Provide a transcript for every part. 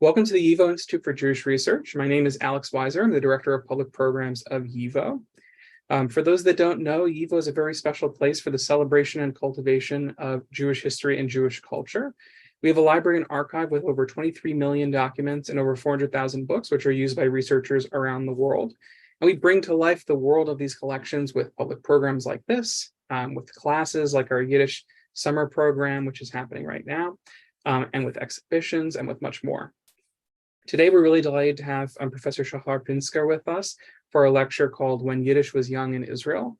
Welcome to the YIVO Institute for Jewish Research. My name is Alex Weiser. I'm the Director of Public Programs of YIVO. For those that don't know, YIVO is a very special place for the celebration and cultivation of Jewish history and Jewish culture. We have a library and archive with over 23 million documents and over 400,000 books, which are used by researchers around the world. And we bring to life the world of these collections with public programs like this, with classes like our Yiddish summer program, which is happening right now, and with exhibitions and with much more. Today, we're really delighted to have Professor Shachar Pinsker with us for a lecture called When Yiddish Was Young in Israel.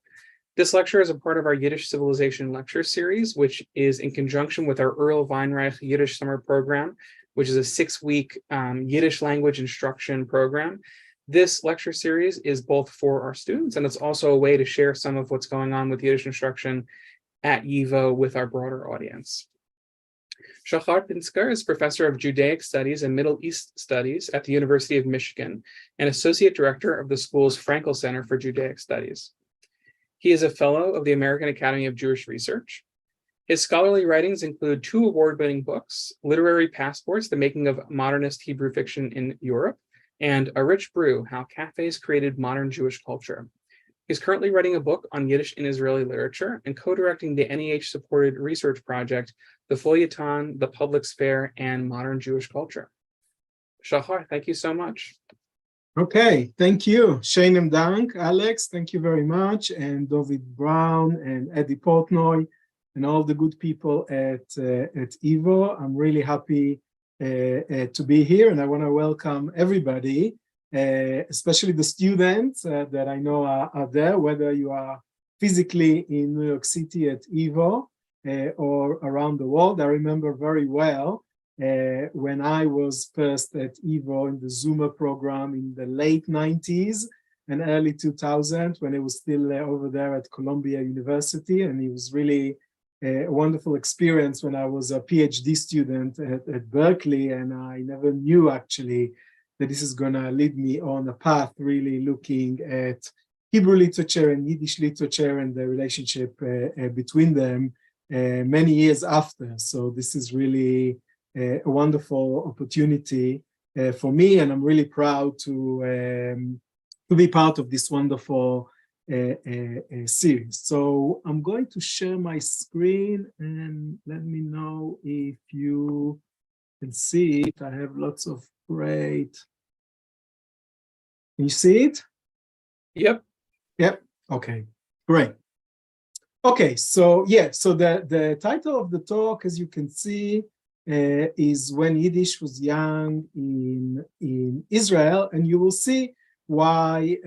This lecture is a part of our Yiddish Civilization lecture series, which is in conjunction with our Earl Weinreich Yiddish Summer Program, which is a 6-week Yiddish language instruction program. This lecture series is both for our students, and it's also a way to share some of what's going on with Yiddish instruction at YIVO with our broader audience. Shachar Pinsker is Professor of Judaic Studies and Middle East Studies at the University of Michigan and Associate Director of the school's Frankel Center for Judaic Studies. He is a Fellow of the American Academy of Jewish Research. His scholarly writings include 2 award-winning books, Literary Passports, The Making of Modernist Hebrew Fiction in Europe, and A Rich Brew, How Cafes Created Modern Jewish Culture. He's currently writing a book on Yiddish in Israeli literature and co-directing the NEH-supported research project, The Feuilleton, The Public Sphere, and Modern Jewish Culture. Shachar, thank you so much. Okay, thank you. Sheinem Dank, Alex, thank you very much, and David Brown and Eddie Portnoy and all the good people at YIVO. I'm really happy to be here, and I want to welcome everybody, especially the students that I know are there, whether you are physically in New York City at YIVO or around the world. I remember very well when I was first at YIVO in the Zoomer program in the late 90s and early 2000s, when I was still over there at Columbia University, and it was really a wonderful experience when I was a PhD student at Berkeley, and I never knew actually that this is going to lead me on a path really looking at Hebrew literature and Yiddish literature and the relationship between them many years after. So this is really a wonderful opportunity for me, and I'm really proud to be part of this wonderful series. So I'm going to share my screen and let me know if you can see it. I have lots of great. Can you see it? Yep. Yep. Okay, great. Okay, so yeah, so the title of the talk, as you can see, is When Yiddish Was Young in Israel, and you will see why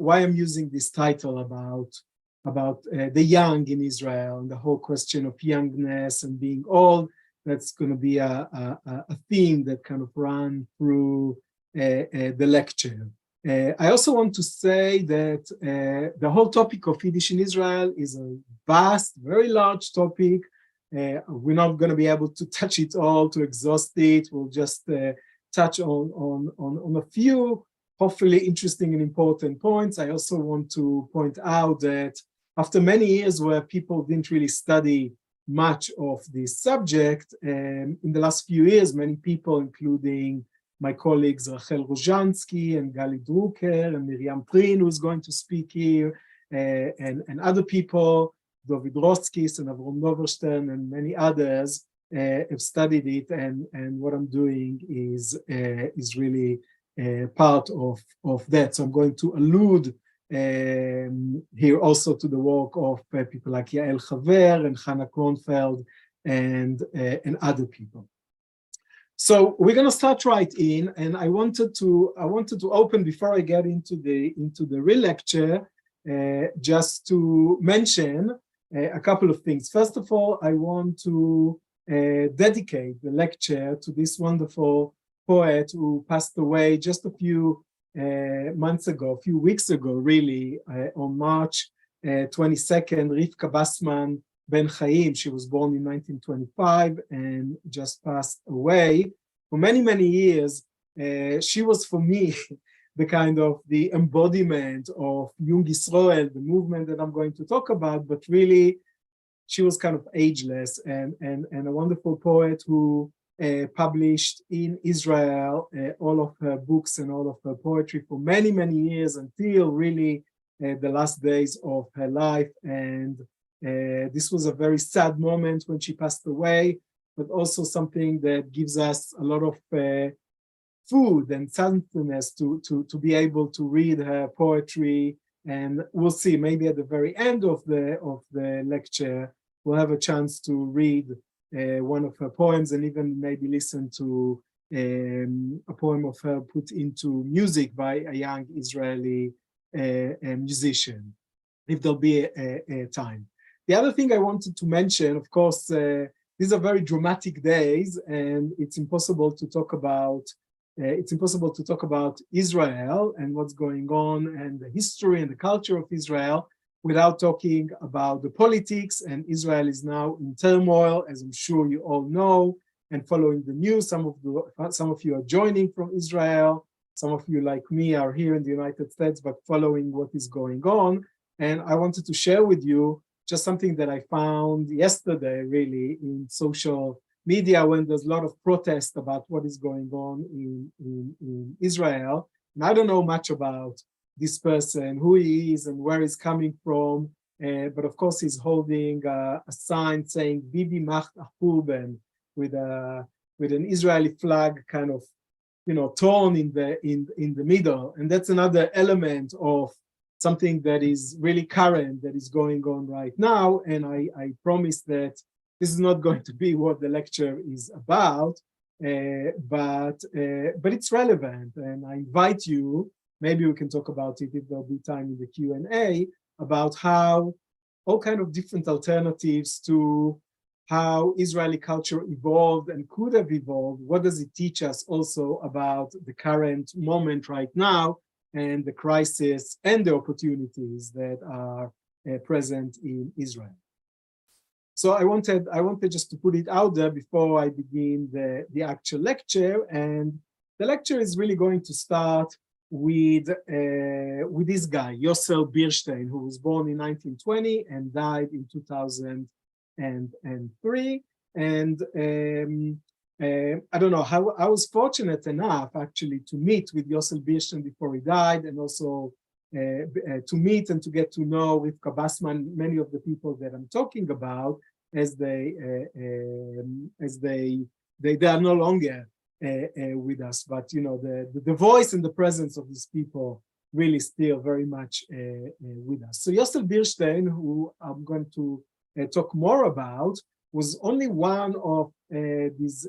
I'm using this title about the young in Israel and the whole question of youngness and being old. That's going to be a theme that kind of run through the lecture. I also want to say that the whole topic of Yiddish in Israel is a vast, very large topic. We're not going to be able to touch it all, to exhaust it. We'll just touch on a few, hopefully interesting and important points. I also want to point out that after many years where people didn't really study much of this subject, in the last few years, many people, including my colleagues Rachel Rozhansky and Gali Drucker and Miriam Prin, who's going to speak here, and other people, David Roskis and Avrom Noverstern and many others have studied it, and what I'm doing is really part of that. So I'm going to allude here also to the work of people like Yael Haver and Hannah Kronfeld and other people. So we're going to start right in, and I wanted to open before I get into the real lecture, just to mention a couple of things. First of all, I want to dedicate the lecture to this wonderful poet who passed away just a few weeks ago, really, on March 22nd, Rivka Bassman Ben Chaim. She was born in 1925 and just passed away. For many, many years, she was, for me, the embodiment of Jung Israel, the movement that I'm going to talk about, but really, she was kind of ageless and a wonderful poet who published in Israel all of her books and all of her poetry for many, many years until really the last days of her life. And this was a very sad moment when she passed away, but also something that gives us a lot of food and sustenance to be able to read her poetry. And we'll see, maybe at the very end of the lecture, we'll have a chance to read one of her poems and even maybe listen to a poem of her put into music by a young Israeli musician, if there'll be a time. The other thing I wanted to mention, of course, these are very dramatic days, and it's impossible to talk about Israel and what's going on and the history and the culture of Israel without talking about the politics. And Israel is now in turmoil, as I'm sure you all know, and following the news. Some of you are joining from Israel. Some of you, like me, are here in the United States, but following what is going on. And I wanted to share with you just something that I found yesterday, really, in social media, when there's a lot of protest about what is going on in Israel. And I don't know much about this person, who he is and where he's coming from. But of course, he's holding a sign saying Bibi macht Achuben with an Israeli flag kind of, torn in the middle. And that's another element of something that is really current, that is going on right now. And I promise that this is not going to be what the lecture is about, but it's relevant. And I invite you, maybe we can talk about it if there'll be time in the Q&A, about how all kind of different alternatives to how Israeli culture evolved and could have evolved. What does it teach us also about the current moment right now and the crisis and the opportunities that are present in Israel? So I wanted just to put it out there before I begin the actual lecture. And the lecture is really going to start with this guy, Yosel Beerstein, who was born in 1920 and died in 2003. And I don't know how I was fortunate enough actually to meet with Yosel Beerstein before he died, and also to meet and to get to know with Kabasman many of the people that I'm talking about, as they are no longer with us, but the voice and the presence of these people really still very much with us. So Yosel Beerstein, who I'm going to talk more about, was only one of these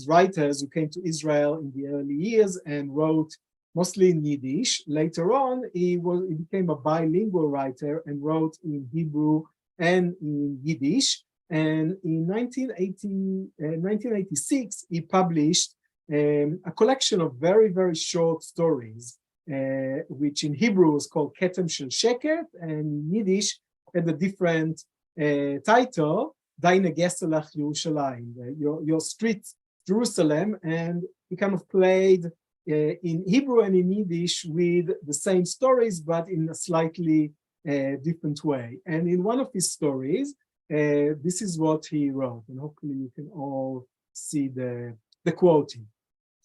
writers who came to Israel in the early years and wrote mostly in Yiddish. Later on, he became a bilingual writer and wrote in Hebrew and in Yiddish. And in 1986, he published a collection of very, very short stories, which in Hebrew was called Ketem Shel Sheket, and in Yiddish had a different title, Deine Gesselach Yerushalayim, your streets, Jerusalem. And he kind of played in Hebrew and in Yiddish with the same stories, but in a slightly different way. And in one of his stories, this is what he wrote, and hopefully you can all see the quoting.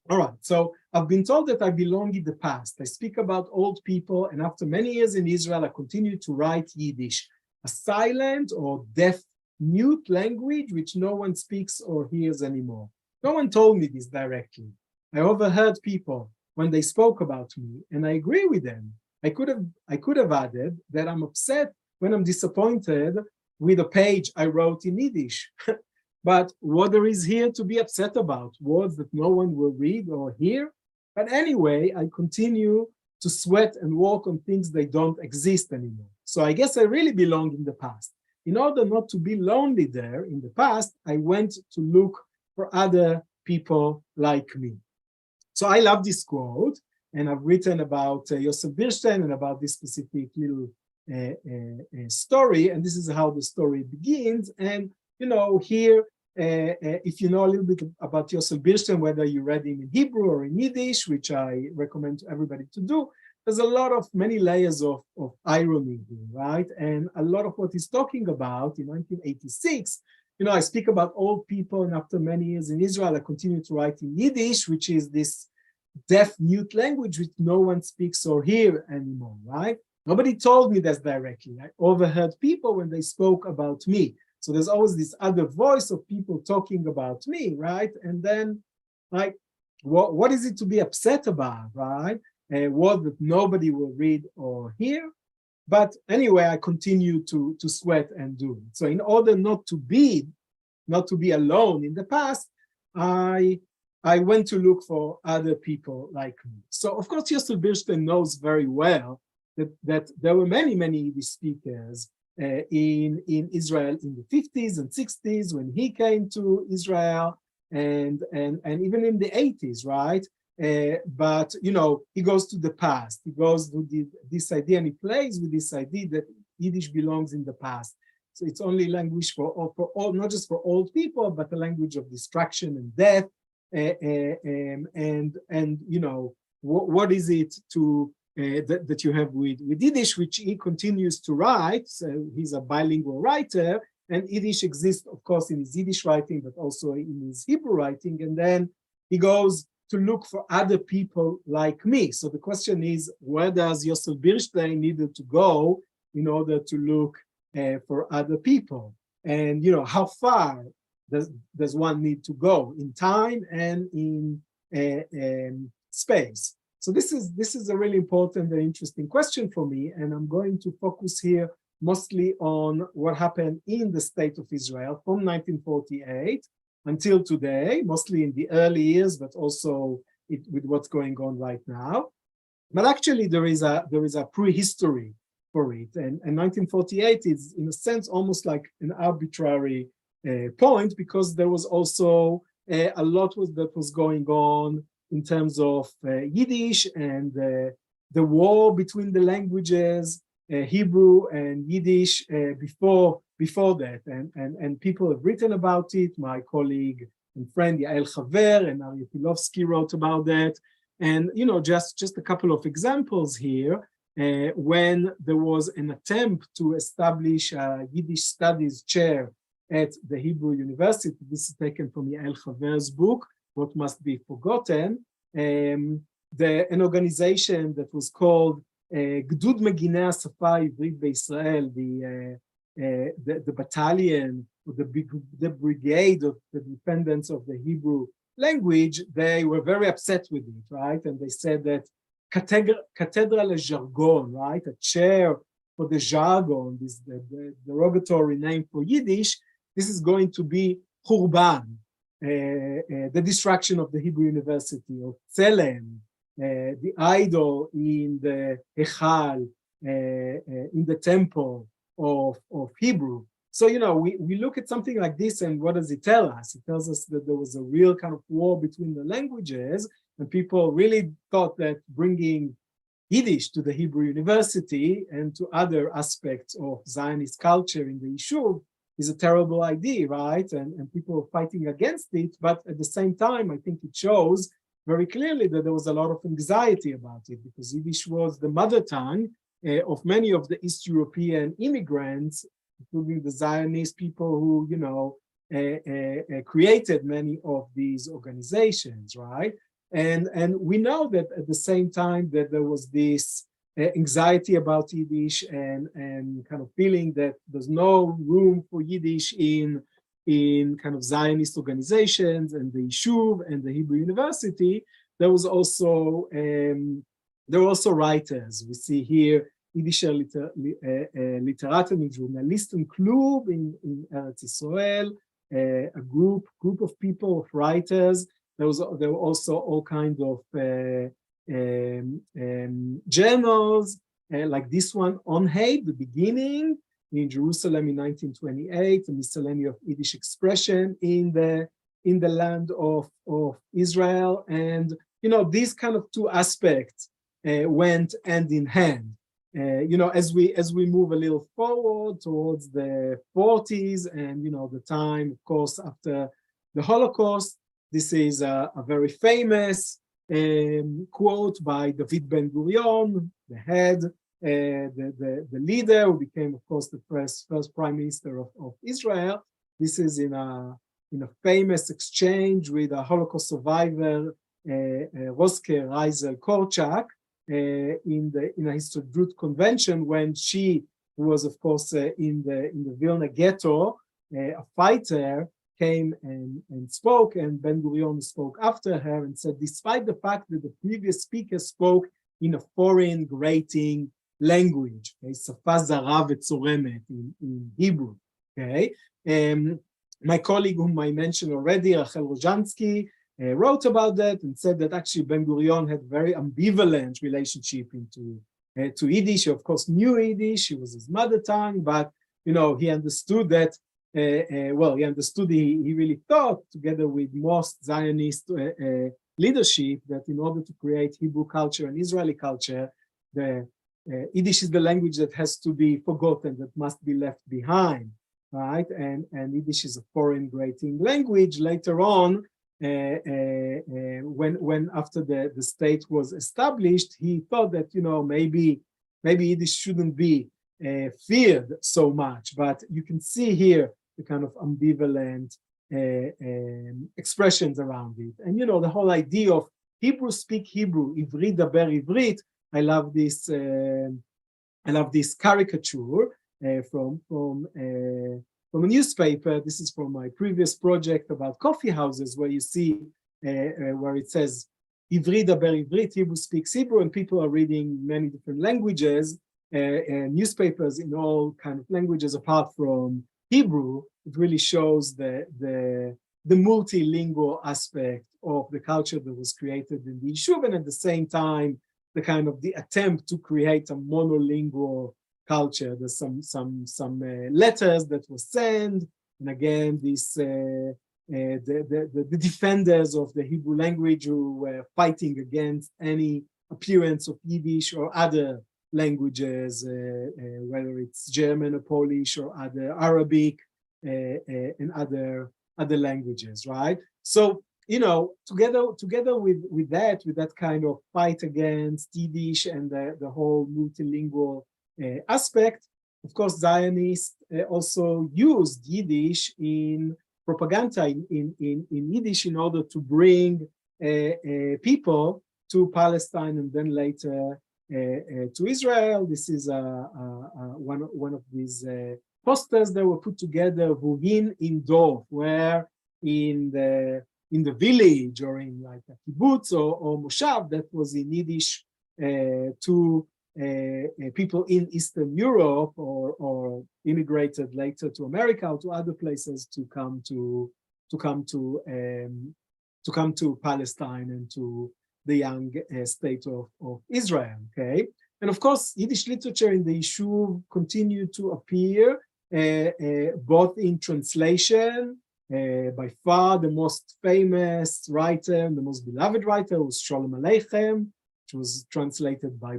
All right, so I've been told that I belong in the past. I speak about old people, and after many years in Israel, I continue to write Yiddish, a silent or deaf mute language which no one speaks or hears anymore. No one told me this directly. I overheard people when they spoke about me, and I agree with them. I could have added that I'm upset when I'm disappointed with a page I wrote in Yiddish. But what there is here to be upset about? Words that no one will read or hear? But anyway, I continue to sweat and work on things that don't exist anymore. So I guess I really belong in the past. In order not to be lonely there in the past, I went to look for other people like me. So I love this quote, and I've written about Yosel Beerstein and about this specific little story, and this is how the story begins. And here, if you know a little bit about Yosel Beerstein, whether you read him in Hebrew or in Yiddish, which I recommend to everybody to do, there's many layers of irony here, right? And a lot of what he's talking about in 1986 I speak about old people, and after many years in Israel, I continue to write in Yiddish, which is this deaf-mute language which no one speaks or hear anymore, right? Nobody told me this directly. I overheard people when they spoke about me. So there's always this other voice of people talking about me, right? And then, like, what is it to be upset about, right? A word that nobody will read or hear. But anyway, I continue to sweat and do it. So in order not to be alone in the past, I went to look for other people like me. So of course, Yosef Birstein knows very well that there were many Yiddish speakers in Israel in the 50s and 60s when he came to Israel, and even in the 80s, right? But he goes to the past. He goes to this idea, and he plays with this idea that Yiddish belongs in the past. So it's only language for all, not just for old people, but a language of destruction and death. What is it to that you have with Yiddish, which he continues to write? So he's a bilingual writer, and Yiddish exists, of course, in his Yiddish writing, but also in his Hebrew writing. And then he goes to look for other people like me. So the question is, where does Yosef Birstein needed to go in order to look for other people? And how far does one need to go in time and in space? So this is a really important and interesting question for me, and I'm going to focus here mostly on what happened in the state of Israel from 1948 until today, mostly in the early years, but also with what's going on right now. But actually, there is a prehistory for it, and 1948 is, in a sense, almost like an arbitrary point, because there was also a lot that was going on in terms of Yiddish and the war between the languages, Hebrew and Yiddish, before that, and people have written about it. My colleague and friend Yael Chaver and Aryeh Pilovsky wrote about that, and just a couple of examples here. When there was an attempt to establish a Yiddish studies chair at the Hebrew University, this is taken from Yael Chaver's book, What Must Be Forgotten, an organization that was called Gdud Meginei HaSafa Ha'Ivrit BeYisrael, the battalion, or the brigade of the defendants of the Hebrew language, they were very upset with it, right? And they said that Cathedra le Jargon, right? A chair for the jargon, this the derogatory name for Yiddish, this is going to be Churban, the destruction of the Hebrew University, of Tselem, the idol in the Echal, in the temple of Hebrew. So, we look at something like this, and what does it tell us? It tells us that there was a real kind of war between the languages, and people really thought that bringing Yiddish to the Hebrew University and to other aspects of Zionist culture in the Yishuv is a terrible idea, right? And people are fighting against it, but at the same time, I think it shows very clearly that there was a lot of anxiety about it, because Yiddish was the mother tongue of many of the East European immigrants, including the Zionist people who, created many of these organizations, right? And we know that at the same time that there was this anxiety about Yiddish and kind of feeling that there's no room for Yiddish in kind of Zionist organizations and the Yishuv and the Hebrew University. There were also writers. We see here Yiddish Literaten und Journalistenklub in Eretz Yisrael, a group of people, of writers. There were also all kinds of journals, like this one, On Hay, The Beginning, in Jerusalem in 1928, a miscellany of Yiddish expression in the land of Israel. And, these kind of two aspects went hand in hand. As we move a little forward towards the 40s and, the time, of course, after the Holocaust, this is a very famous quote by David Ben-Gurion, the head, the leader, who became, of course, the first prime minister of Israel. This is in a famous exchange with a Holocaust survivor, Roske Reisel Korczak, in a Histadrut convention, when she was, of course, in the Vilna ghetto, a fighter came and spoke, and Ben-Gurion spoke after her and said, despite the fact that the previous speaker spoke in a foreign grating language, okay, שפה זרה וצורמת in Hebrew, okay. My colleague, whom I mentioned already, Rachel Rozhansky, wrote about that and said that actually Ben-Gurion had very ambivalent relationship to Yiddish. He, of course, knew Yiddish. It was his mother tongue, but he understood that. He understood. He really thought, together with most Zionist leadership, that in order to create Hebrew culture and Israeli culture, the Yiddish is the language that has to be forgotten, that must be left behind, right? And Yiddish is a foreign grating language. Later on, when after the state was established, he thought that maybe Yiddish shouldn't be feared so much. But you can see here the kind of ambivalent expressions around it, and the whole idea of Hebrew speak Hebrew, Ivrit daber Ivrit. I love this caricature from a newspaper. This is from my previous project about coffee houses, where you see where it says Ivrit daber Ivrit, Hebrew speaks Hebrew, and people are reading many different languages, newspapers in all kind of languages apart from Hebrew. It really shows the multilingual aspect of the culture that was created in the Yishuv, and at the same time the attempt to create a monolingual culture. There's some letters that were sent, and again the defenders of the Hebrew language who were fighting against any appearance of Yiddish or other languages, whether it's German or Polish or other Arabic and other languages, right? So together with that kind of fight against Yiddish and the whole multilingual aspect, of course, Zionists also used Yiddish in propaganda in Yiddish in order to bring people to Palestine and then later to Israel. This is one of these posters that were put together, Vuhin in Dov, where in the village or in like a kibbutz or moshav that was in Yiddish to people in Eastern Europe or immigrated later to America or to other places to come to Palestine and to the young state of Israel. Okay, and of course Yiddish literature in the Yishuv continued to appear both in translation. By far the most famous writer and the most beloved writer was Sholem Aleichem, which was translated by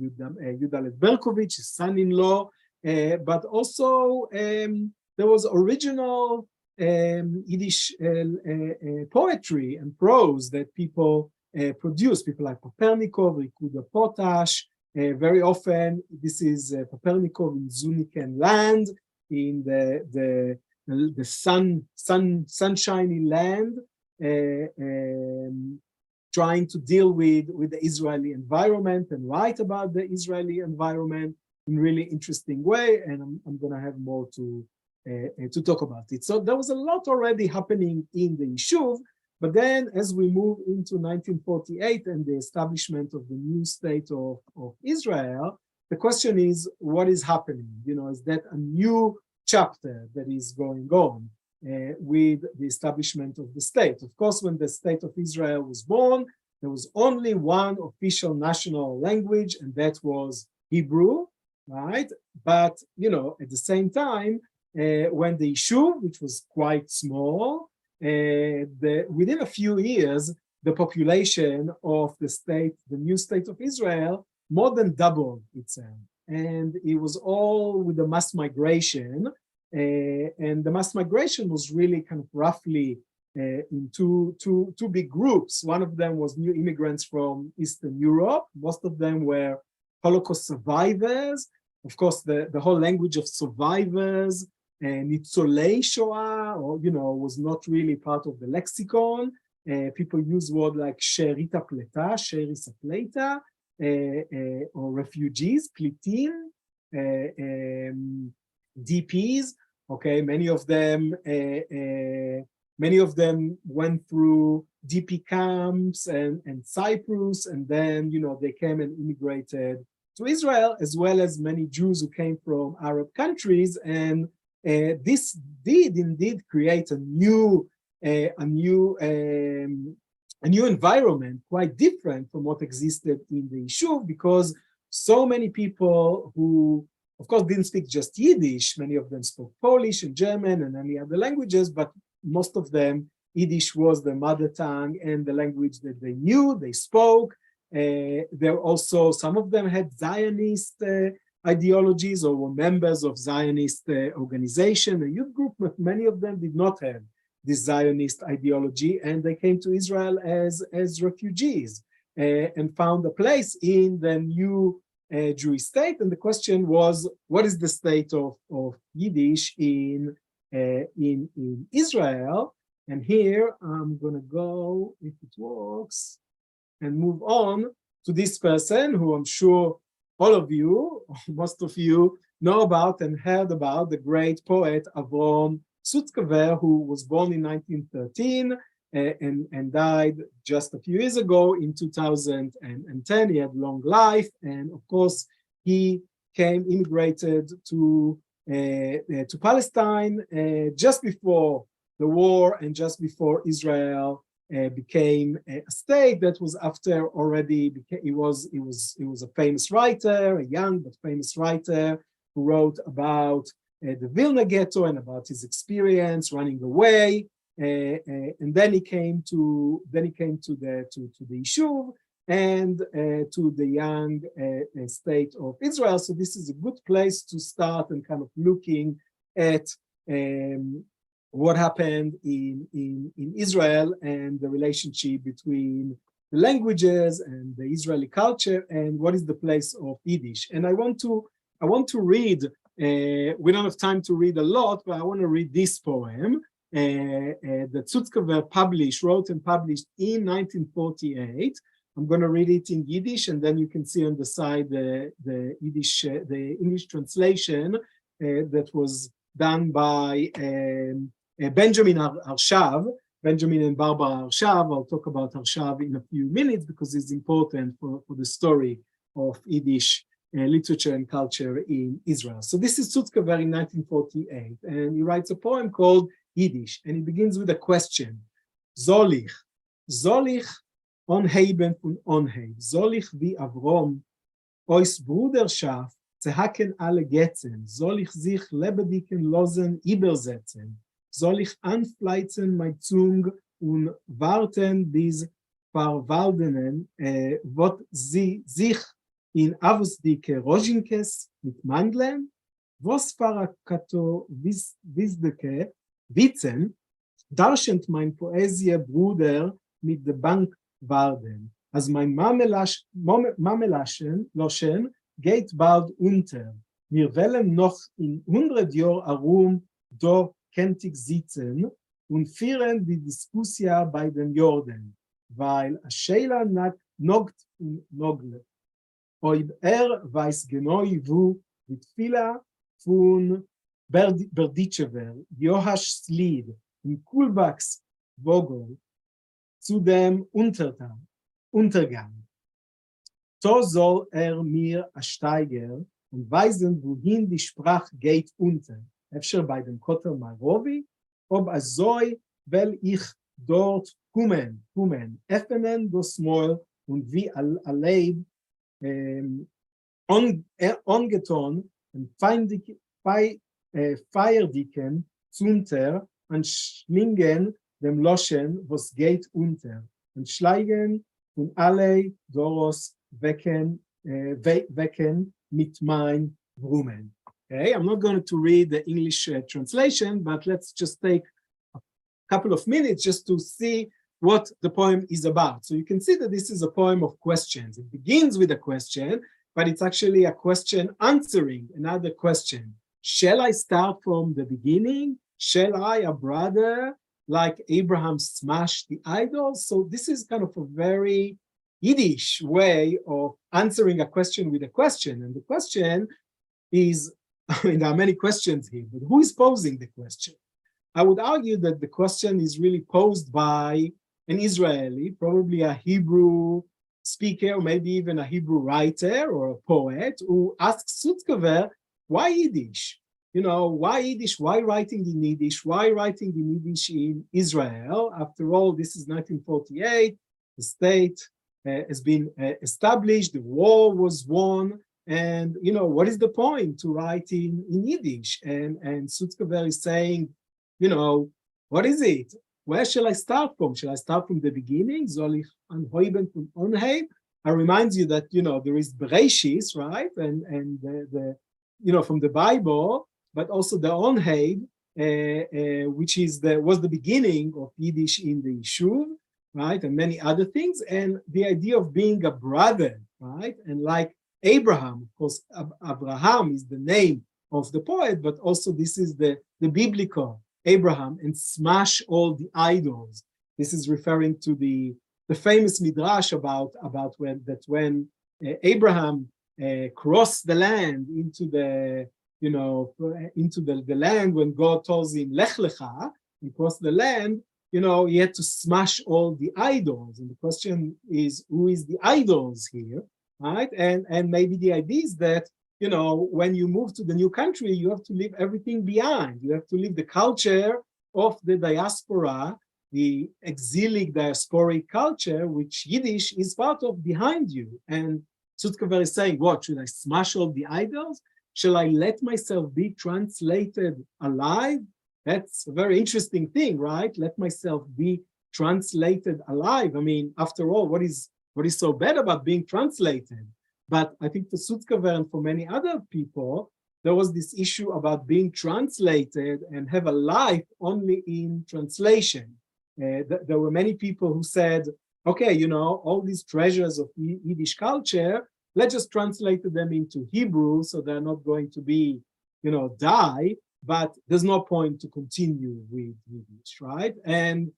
Yudalet Berkovich, his son-in-law, but also there was original Yiddish poetry and prose that people produced, people like Papernikov, Rikuda Potash. Very often this is Papernikov in Zuniken land, in the sunshiny land, trying to deal with the Israeli environment and write about the Israeli environment in really interesting way, and I'm going to have more to talk about it. So there was a lot already happening in the Yishuv, but then as we move into 1948 and the establishment of the new state of Israel, the question is, what is happening? Is that a new chapter that is going on with the establishment of the state? Of course, when the state of Israel was born, there was only one official national language, and that was Hebrew, right? But, at the same time, when the Yishuv, which was quite small, within a few years, the population of the state, the new state of Israel, more than doubled itself. And it was all with the mass migration. And the mass migration was really kind of roughly in two big groups. One of them was new immigrants from Eastern Europe. Most of them were Holocaust survivors. Of course, the whole language of survivors Nitzolei Shoah, or, was not really part of the lexicon. People use words like Sherita Pleta, Sherisa Pleta, or refugees, Plitim, DPs. Okay, many of them went through DP camps and Cyprus, and then they came and immigrated to Israel, as well as many Jews who came from Arab countries, and this did indeed create a new environment, quite different from what existed in the Yishuv, because so many people who, of course, didn't speak just Yiddish. Many of them spoke Polish and German and any other languages, but most of them, Yiddish was their mother tongue and the language that they knew, they spoke. There also, some of them had Zionist ideologies or were members of Zionist organization, a youth group, but many of them did not have this Zionist ideology, and they came to Israel as refugees and found a place in the new Jewish state. And the question was, what is the state of Yiddish in Israel? And here I'm going to go, if it works, and move on to this person who I'm sure all of you, most of you, know about and heard about, the great poet Avrom Sutzkever, who was born in 1913 and died just a few years ago in 2010. He had a long life, and of course he immigrated to Palestine just before the war and just before Israel became a state. That was after already. He was a famous writer, a young but famous writer, who wrote about the Vilna ghetto and about his experience running away, and then he came to the Yishuv and to the young state of Israel. So this is a good place to start and kind of looking at what happened in Israel and the relationship between the languages and the Israeli culture, and what is the place of Yiddish. And I want to read. We don't have time to read a lot, but I want to read this poem that Sutzkever wrote and published in 1948. I'm going to read it in Yiddish, and then you can see on the side the Yiddish, the English translation that was done by Benjamin Arshav, Benjamin and Barbara Arshav. I'll talk about Arshav in a few minutes because it's important for the story of Yiddish literature and culture in Israel. So this is Sutzkever in 1948, and he writes a poem called Yiddish, and he begins with a question. Soll ich onheben von onheb, soll ich wie Avrom, ois Bruderschaft, zehaken alle Getzen, soll ich sich lebendigen Losen übersetzen, soll ich anfleizen mein Zung und warten bis verwaldenen, wird sie sich in avusdike Rojinkes mit Mandeln, was farakato wizdeke Witzen, darschend mein Poesie Bruder mit der Bank warden, als mein Mamelaschen loschen geht bald unter. Wir wollen noch in 100 Jahren herum do kentig sitzen und führen die Diskussion bei den Jorden, weil Sheila nogt und nogle. Ob weiß genau wo mit Fila von Berditschewer, Johasch Slid und Kulbaks Vogel zu dem Untergang. So soll mir ersteigen und weisen, wohin die Sprache geht unter. Efter bei dem Kotter Marovi, ob soll, will ich dort kommen, öffnen das Maul und wie allein ongeton und feierdicken zunter und schlingen dem Loschen, was geht unter, und schleigen und alle Doros wecken mit mein Brummen. Okay, I'm not going to read the English translation, but let's just take a couple of minutes just to see what the poem is about. So you can see that this is a poem of questions. It begins with a question, but it's actually a question answering another question. shall I start from the beginning? Shall I, a brother like Abraham, smash the idols? So this is kind of a very Yiddish way of answering a question with a question. And the question is, I mean, there are many questions here, but who is posing the question? I would argue that the question is really posed by an Israeli, probably a Hebrew speaker, maybe even a Hebrew writer or a poet, who asks Sutzkever, why Yiddish? You know, why Yiddish? Why writing in Yiddish? Why writing in Yiddish in Israel? After all, this is 1948. The state has been established. The war was won. And, you know, what is the point to write in Yiddish? And Sutzkever is saying, you know, what is it? Where shall I start from? Shall I start from the beginning? Soll ich anheben von Onheib? I remind you that, you know, there is Bereshis, right? And the you know, from the Bible, but also the Onheib, which was the beginning of Yiddish in the Yishuv, right? And many other things. And the idea of being a brother, right? And like Abraham, of course, Abraham is the name of the poet, but also this is the biblical Abraham, and smash all the idols. This is referring to the famous midrash about when Abraham crossed the land into the, you know, into the land, when God tells him Lech Lecha, he crossed the land, you know, he had to smash all the idols. And the question is, who is the idols here, right? And maybe the idea is that, you know, when you move to the new country, you have to leave everything behind. You have to leave the culture of the diaspora, the exilic diasporic culture, which Yiddish is part of, behind you. And Sutzkever is saying, what, should I smash all the idols? Shall I let myself be translated alive? That's a very interesting thing, right? Let myself be translated alive. I mean, after all, what is so bad about being translated? But I think for Sutzkever and for many other people, there was this issue about being translated and have a life only in translation. There were many people who said, okay, you know, all these treasures of Yiddish culture, let's just translate them into Hebrew, so they're not going to be, you know, die, but there's no point to continue with Yiddish, right? And,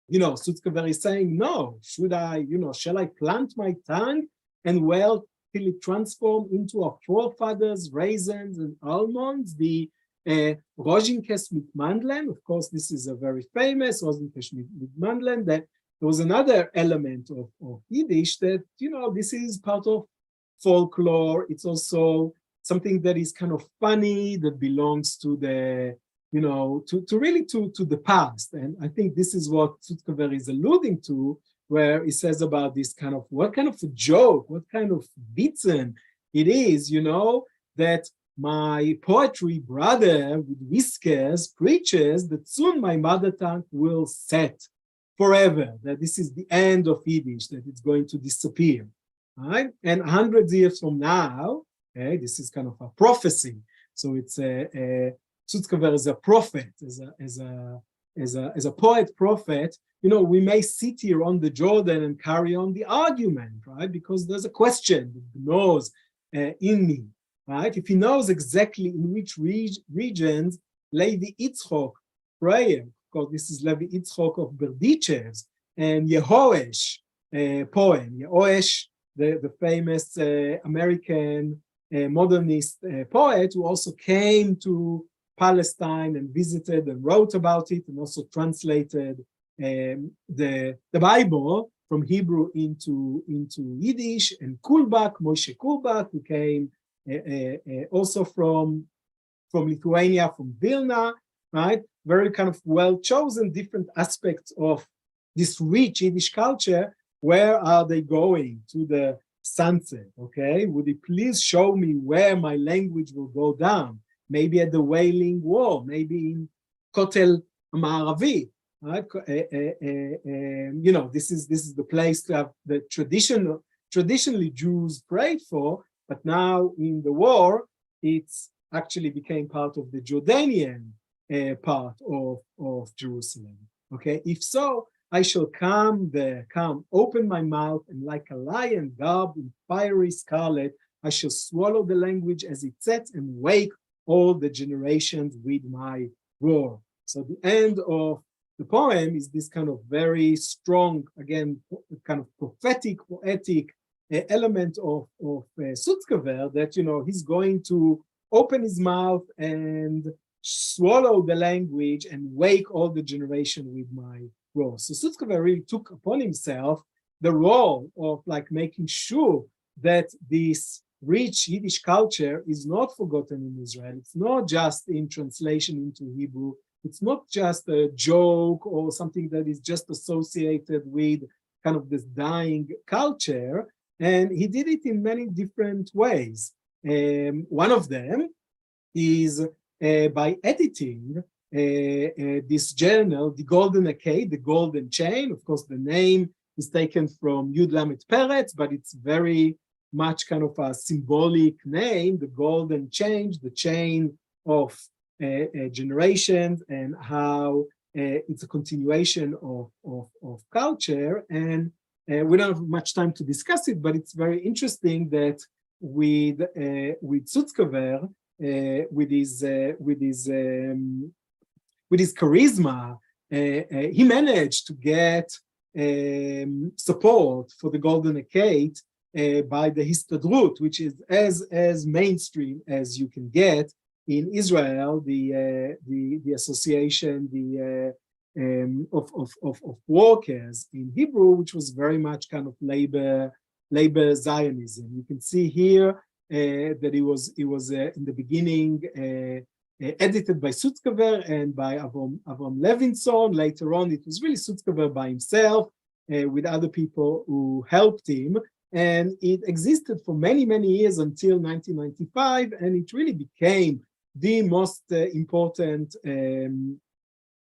you know, Sutzkever is saying, no, should I, you know, shall I plant my tongue and well, till it transform into our forefathers, raisins and almonds, the Rojinkes mit Mandeln. Of course, this is a very famous Rojinkes mit Mandeln. That there was another element of Yiddish that, you know, this is part of folklore. It's also something that is kind of funny, that belongs to the, you know, to really to the past. And I think this is what Sutzkever is alluding to, where he says about this kind of, what kind of a joke, what kind of bitzen it is, you know, that my poetry brother with whiskers preaches that soon my mother tongue will set forever, that this is the end of Yiddish, that it's going to disappear, right? And 100 years from now, okay, this is kind of a prophecy. So it's Sutzkever is a prophet, as a poet prophet. You know, we may sit here on the Jordan and carry on the argument, right? Because there's a question that knows in me, right? If he knows exactly in which regions Levi Yitzchok prayer, because this is Levi Yitzchok of Berdichev's, and Yehoesh poem. Yehoesh, the famous American modernist poet, who also came to Palestine and visited and wrote about it, and also translated the Bible from Hebrew into Yiddish. And Kulbak, Moshe Kulbak, who came also from Lithuania, from Vilna, right? Very kind of well-chosen different aspects of this rich Yiddish culture. Where are they going? To the sunset, okay? Would you please show me where my language will go down? Maybe at the Wailing Wall, maybe in Kotel Ma'aravi, right? You know, this is the place to have the traditionally Jews prayed for, but now in the war, it's actually became part of the Jordanian part of Jerusalem. Okay, if so, I shall come, open my mouth, and like a lion garbed in fiery scarlet, I shall swallow the language as it sets and wake all the generations with my roar. So the end of the poem is this kind of very strong, again, kind of prophetic, poetic element of Sutzkever that, he's going to open his mouth and swallow the language and wake all the generation with my roar. So Sutzkever really took upon himself the role of like making sure that this rich Yiddish culture is not forgotten in Israel. It's not just in translation into Hebrew. It's not just a joke or something that is just associated with kind of this dying culture. And he did it in many different ways. One of them is by editing this journal, The Golden Arcade, The Golden Chain. Of course, the name is taken from Yud Lamed Peretz, but it's very much kind of a symbolic name, the golden chain, the chain of generations, and how it's a continuation of culture. And we don't have much time to discuss it, but it's very interesting that with Sutzkever, with his charisma, he managed to get support for the Golden Arcade by the Histadrut, which is as mainstream as you can get in Israel, the association of workers in Hebrew, which was very much kind of labor Zionism. You can see here that it was in the beginning edited by Sutzkever and by Avrom Levinson. Later on, it was really Sutzkever by himself with other people who helped him. And it existed for many, many years until 1995, and it really became the most important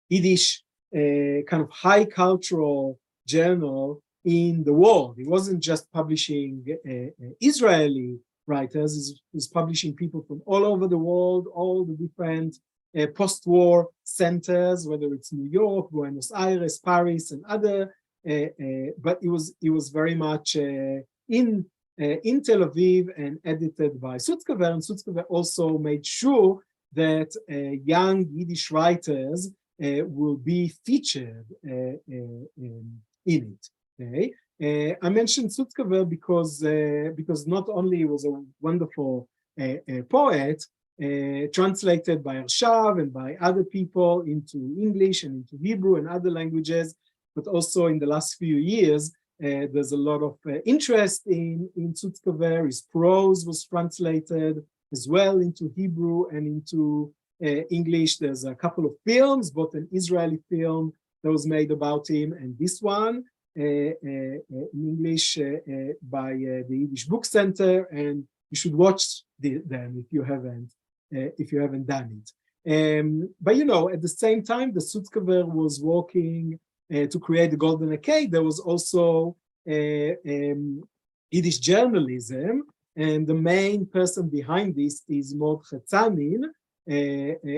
Yiddish kind of high cultural journal in the world. It wasn't just publishing Israeli writers, it was publishing people from all over the world, all the different post-war centers, whether it's New York, Buenos Aires, Paris, and other, but it was very much in Tel Aviv and edited by Sutzkever, and Sutzkever also made sure that young Yiddish writers will be featured in it. Okay? I mentioned Sutzkever because not only was a wonderful poet, translated by Arshav and by other people into English and into Hebrew and other languages, but also in the last few years, there's a lot of interest in Sutzkever. His prose was translated as well into Hebrew and into English. There's a couple of films, both an Israeli film that was made about him and this one in English by the Yiddish Book Center, and you should watch them if you haven't done it. But at the same time, the Sutzkever was working to create the Golden Arcade. There was also Yiddish journalism, and the main person behind this is Mordechai Tsanin,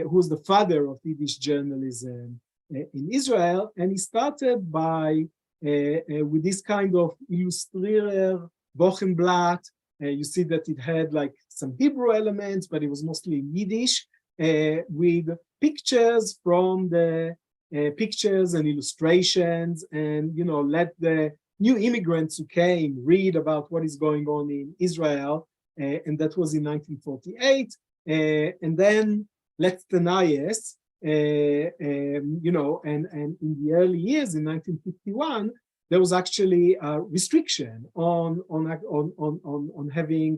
who's the father of Yiddish journalism in Israel, and he started by with this kind of Illustrierer Wochenblatt. You see that it had like some Hebrew elements, but it was mostly Yiddish, with pictures from the pictures and illustrations, and let the new immigrants who came read about what is going on in Israel, and that was in 1948. And then Let's Deny Us, and in the early years in 1951, there was actually a restriction on having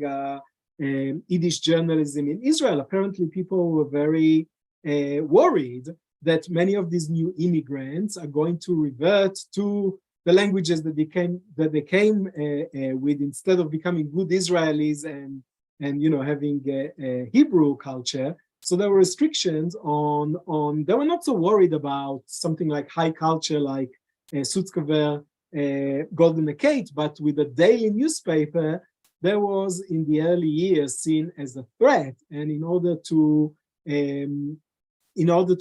Yiddish journalism in Israel. Apparently, people were very worried that many of these new immigrants are going to revert to the languages that they came with, instead of becoming good Israelis and having a Hebrew culture. So there were restrictions on. They were not so worried about something like high culture, like Sutzkever, Golden Arcade, but with a daily newspaper, there was in the early years seen as a threat, and in order to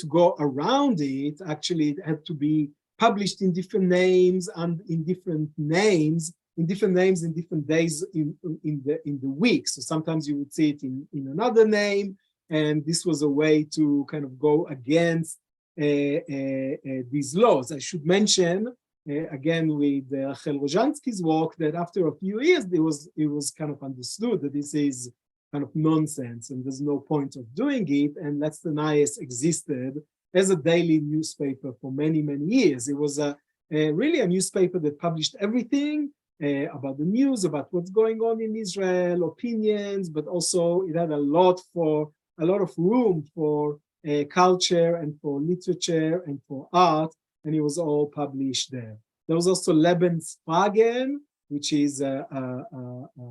go around it, actually it had to be published in different names and in different names in different days in the week. So sometimes you would see it in another name, and this was a way to kind of go against these laws. I should mention, again, with Rachel Rozhansky's work, that after a few years, it was kind of understood that this is kind of nonsense and there's no point of doing it. And Letztenayes existed as a daily newspaper for many, many years. It was really a newspaper that published everything about the news, about what's going on in Israel, opinions, but also it had a lot of room for culture and for literature and for art, and it was all published there. There was also Lebensfragen, which is a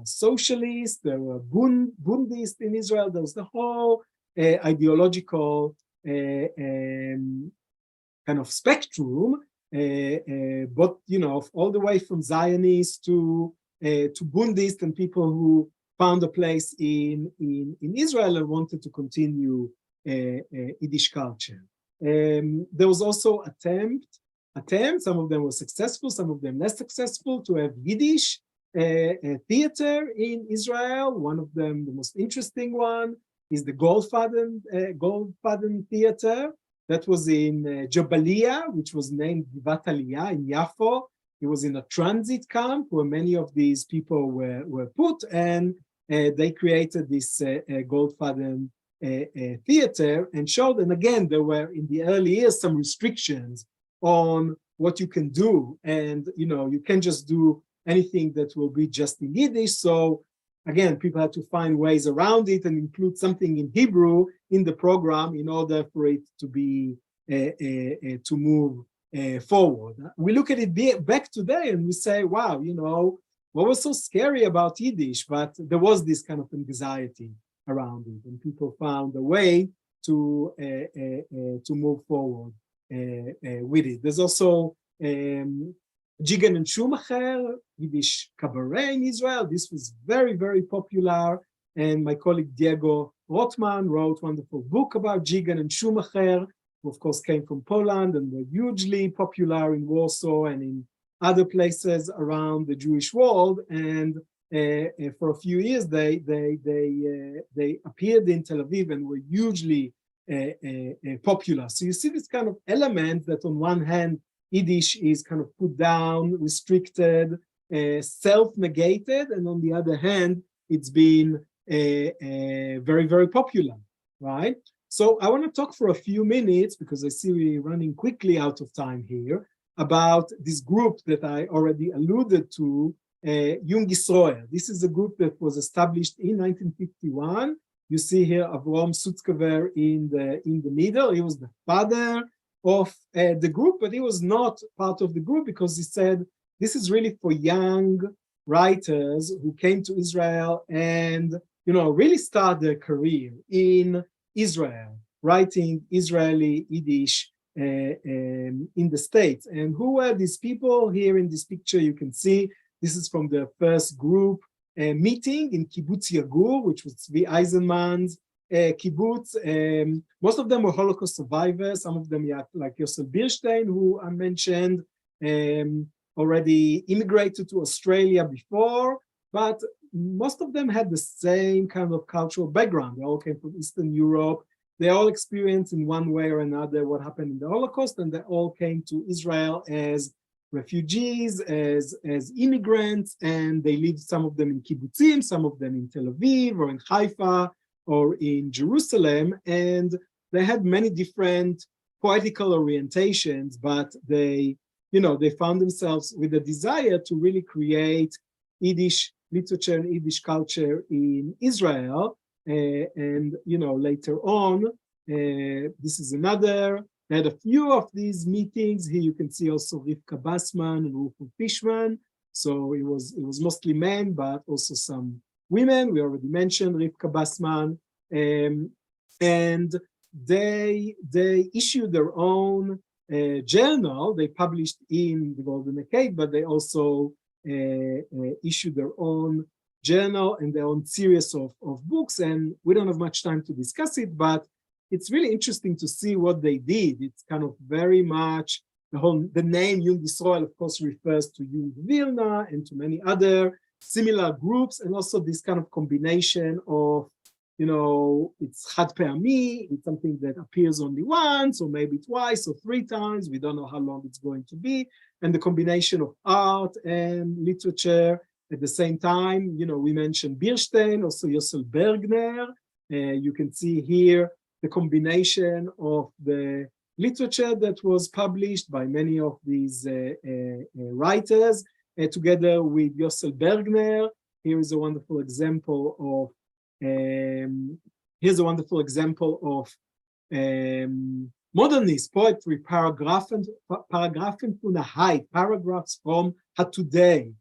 socialist. There were Bundists in Israel. There was the whole ideological kind of spectrum, but all the way from Zionists to Bundists and people who found a place in Israel and wanted to continue Yiddish culture. There was also attempts, some of them were successful, some of them less successful, to have Yiddish theater in Israel. One of them, the most interesting one, is the Goldfaden Theater. That was in Jabalia, which was named Givat Aliyah in Yafo. It was in a transit camp where many of these people were put, and they created this Goldfaden theater and showed. And again, there were in the early years some restrictions on what you can do, and you can't just do anything that will be just in Yiddish. So again, people had to find ways around it and include something in Hebrew in the program in order for it to be to move forward. We look at it back today and we say, wow, what was so scary about Yiddish? But there was this kind of anxiety around it, and people found a way to move forward with it. There's also Jigen and Schumacher, Yiddish cabaret in Israel. This was very, very popular. And my colleague Diego Rotman wrote a wonderful book about Jigen and Schumacher, who of course came from Poland and were hugely popular in Warsaw and in other places around the Jewish world. And for a few years, they appeared in Tel Aviv and were hugely popular. So you see this kind of element that on one hand, Yiddish is kind of put down, restricted, self-negated, and on the other hand, it's been very, very popular, right? So I want to talk for a few minutes, because I see we're running quickly out of time here, about this group that I already alluded to, Jung Israel. This is a group that was established in 1951. You see here Avrom Sutzkever in the middle. He was the father of the group, but he was not part of the group because he said, this is really for young writers who came to Israel and, really start their career in Israel, writing Israeli Yiddish in the States. And who were these people? Here in this picture, you can see this is from the first group meeting in Kibbutz Yagur, which was Zvi Eisenman's kibbutz. Most of them were Holocaust survivors. Some of them, like Yosef Birstein, who I mentioned, already immigrated to Australia before, but most of them had the same kind of cultural background. They all came from Eastern Europe. They all experienced in one way or another what happened in the Holocaust, and they all came to Israel as refugees, as immigrants, and they lived, some of them in kibbutzim, some of them in Tel Aviv or in Haifa or in Jerusalem, and they had many different poetical orientations, but they found themselves with a desire to really create Yiddish literature and Yiddish culture in Israel. And later on, this is another. They had a few of these meetings. Here you can see also Rivka Bassman and Rufus Fishman. So it was mostly men, but also some women. We already mentioned Rivka Bassman. And they issued their own journal. They published in the Golden Decade, but they also issued their own journal and their own series of books. And we don't have much time to discuss it, but it's really interesting to see what they did. It's kind of very much the name Jung Israel, of course, refers to Jung Vilna and to many other similar groups, and also this kind of combination of it's chad pe'ami, it's something that appears only once, or maybe twice or three times. We don't know how long it's going to be. And the combination of art and literature at the same time, we mentioned Bierstein, also Yosel Bergner. You can see here the combination of the literature that was published by many of these writers, together with Yosel Bergner. Here is a wonderful example of modernist poetry, paragraphs from today.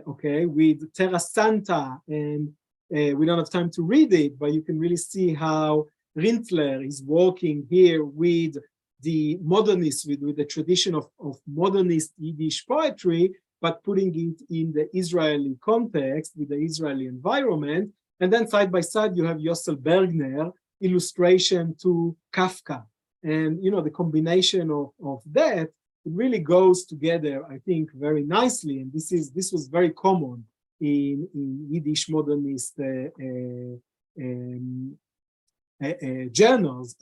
Okay, with Terra Santa, and we don't have time to read it, but you can really see how Rintler is working here with the modernist, with the tradition of modernist Yiddish poetry, but putting it in the Israeli context, with the Israeli environment. And then side by side, you have Yosel Bergner, illustration to Kafka. And, the combination of that, it really goes together, I think, very nicely. And this was very common in Yiddish modernist journals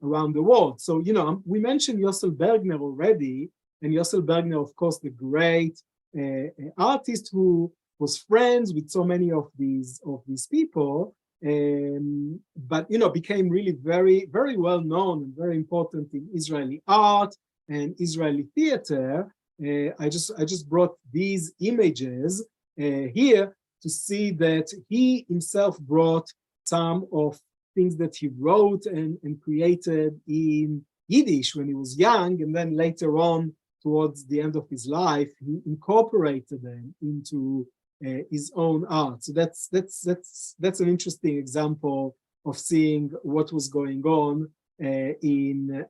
around the world. So, we mentioned Yosel Bergner already, and Yosel Bergner, of course, the great artist who was friends with so many of these people, but became really very, very well known and very important in Israeli art and Israeli theater. I just brought these images here to see that he himself brought some of things that he wrote and created in Yiddish when he was young, and then later on, towards the end of his life, he incorporated them into his own art. So that's an interesting example of seeing what was going on in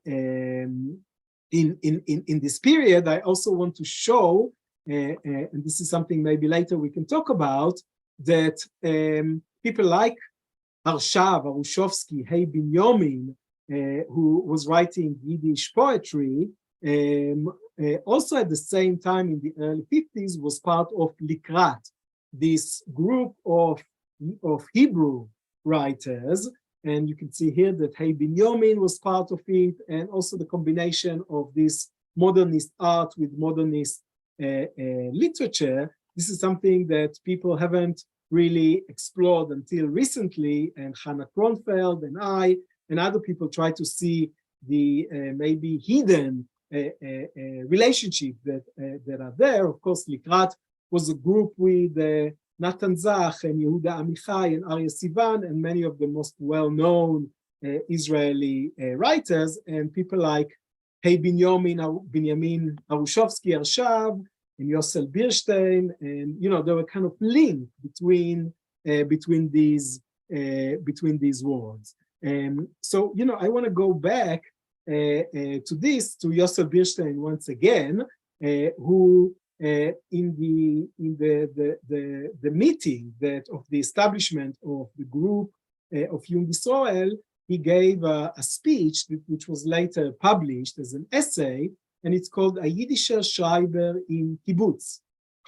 this period. I also want to show, and this is something maybe later we can talk about, that people like Arshav, Arushovsky, Hey Binyamin, who was writing Yiddish poetry, also at the same time in the early 50s was part of Likrat, this group of Hebrew writers. And you can see here that Hey Binyamin was part of it, and also the combination of this modernist art with modernist literature. This is something that people haven't really explored until recently, and Hannah Kronfeld and I and other people try to see the maybe hidden relationship that are there. Of course, Likrat was a group with Natan Zach and Yehuda Amichai and Aryeh Sivan and many of the most well-known Israeli writers, and people like Hey Binyamin Arushovsky Arshav and Yosel Bierstein, and there were kind of link between these worlds. So I want to go back to Yosel Bierstein once again, who in the meeting of the establishment of the group of Jung Israel, he gave a speech which was later published as an essay, and it's called A Yiddischer Schreiber in Kibbutz.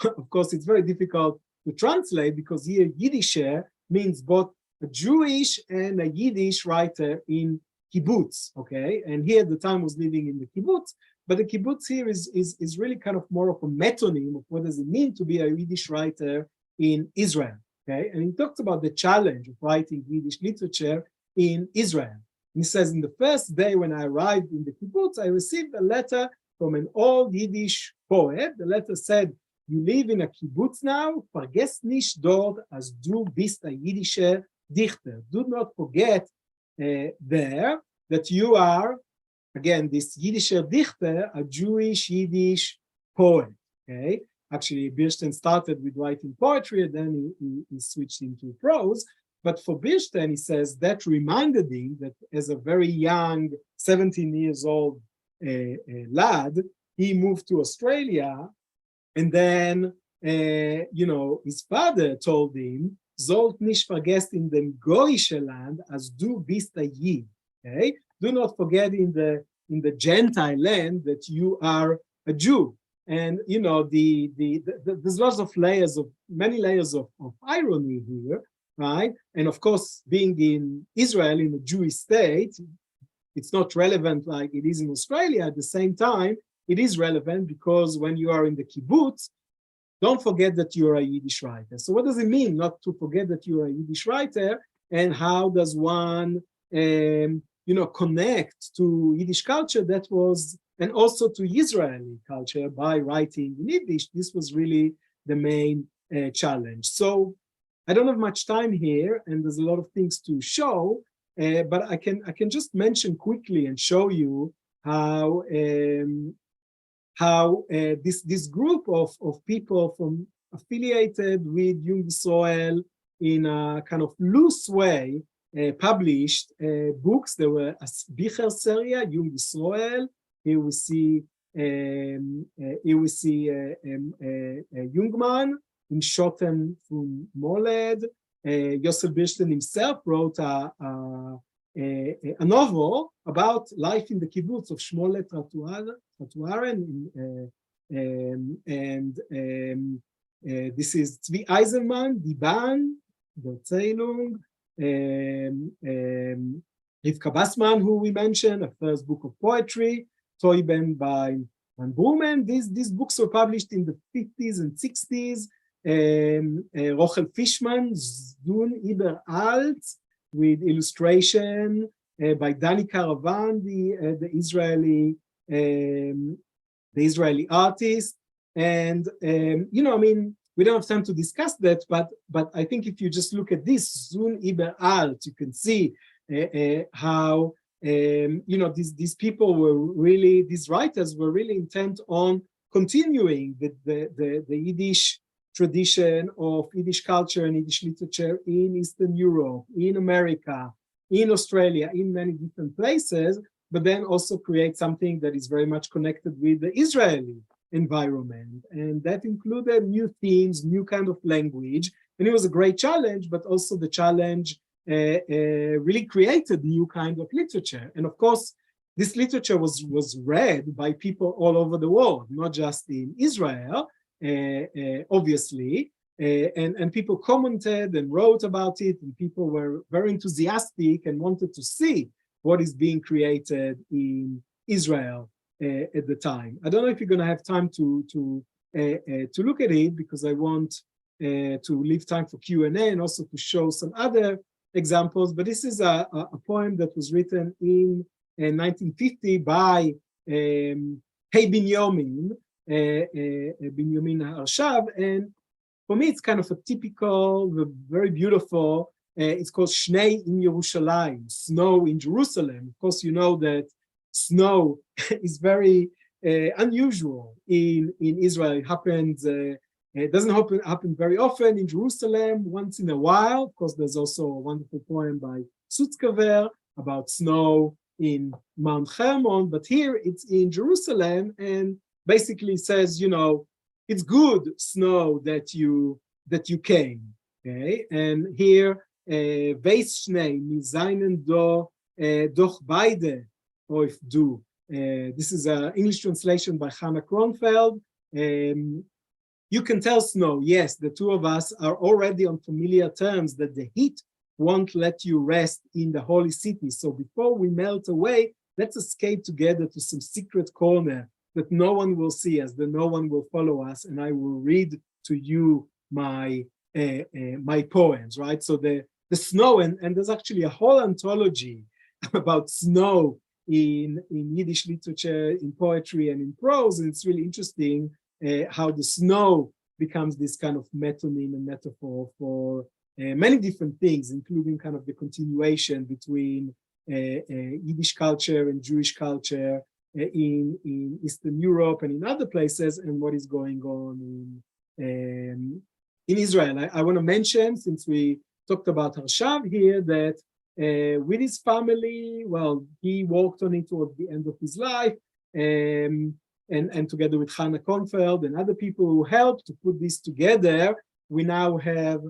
Of course, it's very difficult to translate because here Yiddischer means both a Jewish and a Yiddish writer in kibbutz, okay? And he at the time was living in the kibbutz, but the kibbutz here is really kind of more of a metonym of what does it mean to be a Yiddish writer in Israel, okay? And he talks about the challenge of writing Yiddish literature in Israel. And he says, in the first day when I arrived in the kibbutz, I received a letter from an old Yiddish poet. The letter said, you live in a kibbutz now, vergesst nicht dort, als du bist ein Yiddischer Dichter. Do not forget there that you are, again, this Yiddischer Dichter, a Jewish Yiddish poet, okay? Actually, Bierstein started with writing poetry, and then he switched into prose. But for Bierstein, he says that reminded him that as a very young, 17 years old lad, he moved to Australia, and then, his father told him, Sollt nicht vergessen in dem goyische Land, as du bist a Yid. Okay? Do not forget in the Gentile land that you are a Jew. And there's lots of many layers of irony here, right? And of course, being in Israel, in a Jewish state, it's not relevant like it is in Australia. At the same time, it is relevant because when you are in the kibbutz, don't forget that you're a Yiddish writer. So what does it mean not to forget that you're a Yiddish writer? And how does one, connect to Yiddish culture that was, and also to Israeli culture by writing in Yiddish? This was really the main challenge. So I don't have much time here, and there's a lot of things to show, but I can just mention quickly and show you how this group of people from affiliated with Jung Israel in a kind of loose way published books. There were a Bicher series, Jung Israel. Here we see Jungmann in Schotten from Moled. Yosef Birstein himself wrote a novel about life in the kibbutz of Shmole Tratuaren, and this is Tzvi Eisenman, Die Bahn, Der Erzählung, Rivka Bassman, who we mentioned, a first book of poetry, Toiben by Van Brumen. These books were published in the 50s and 60s. Rochel Fishman, Zdun Iber Alt, with illustration by Danny Caravan, the Israeli artist. And we don't have time to discuss that, but I think if you just look at this Zun Iber Alt, you can see how these people were really, these writers were really intent on continuing the Yiddish tradition of Yiddish culture and Yiddish literature in Eastern Europe, in America, in Australia, in many different places, but then also create something that is very much connected with the Israeli environment. And that included new themes, new kind of language. And it was a great challenge, but also the challenge really created new kind of literature. And of course, this literature was read by people all over the world, not just in Israel, obviously, and people commented and wrote about it, and people were very enthusiastic and wanted to see what is being created in Israel at the time. I don't know if you're going to have time to look at it, because I want to leave time for Q&A and also to show some other examples. But this is a poem that was written in 1950 by Hey Binyamin, Binyamin Harshav, and for me it's kind of a typical, very beautiful. It's called Shnei in Yerushalayim, snow in Jerusalem. Of course, you know that snow is very unusual in Israel. It happens. It doesn't happen very often in Jerusalem. Once in a while. Of course, there's also a wonderful poem by Sutzkever about snow in Mount Hermon, but here it's in Jerusalem, and basically says, it's good snow that you came. Okay, and here Veis Shnei Mizainen do doch beide oif du. This is an English translation by Hannah Kronfeld. You can tell snow, yes, the two of us are already on familiar terms, that the heat won't let you rest in the holy city. So before we melt away, let's escape together to some secret corner that no one will see us, that no one will follow us, and I will read to you my poems, right? So the snow, and there's actually a whole anthology about snow in Yiddish literature, in poetry, and in prose, and it's really interesting how the snow becomes this kind of metonym and metaphor for many different things, including kind of the continuation between Yiddish culture and Jewish culture in Eastern Europe and in other places, and what is going on in Israel. I want to mention, since we talked about Harshav here, that with his family, well, he worked on it towards the end of his life, and together with Hannah Kronfeld and other people who helped to put this together, we now have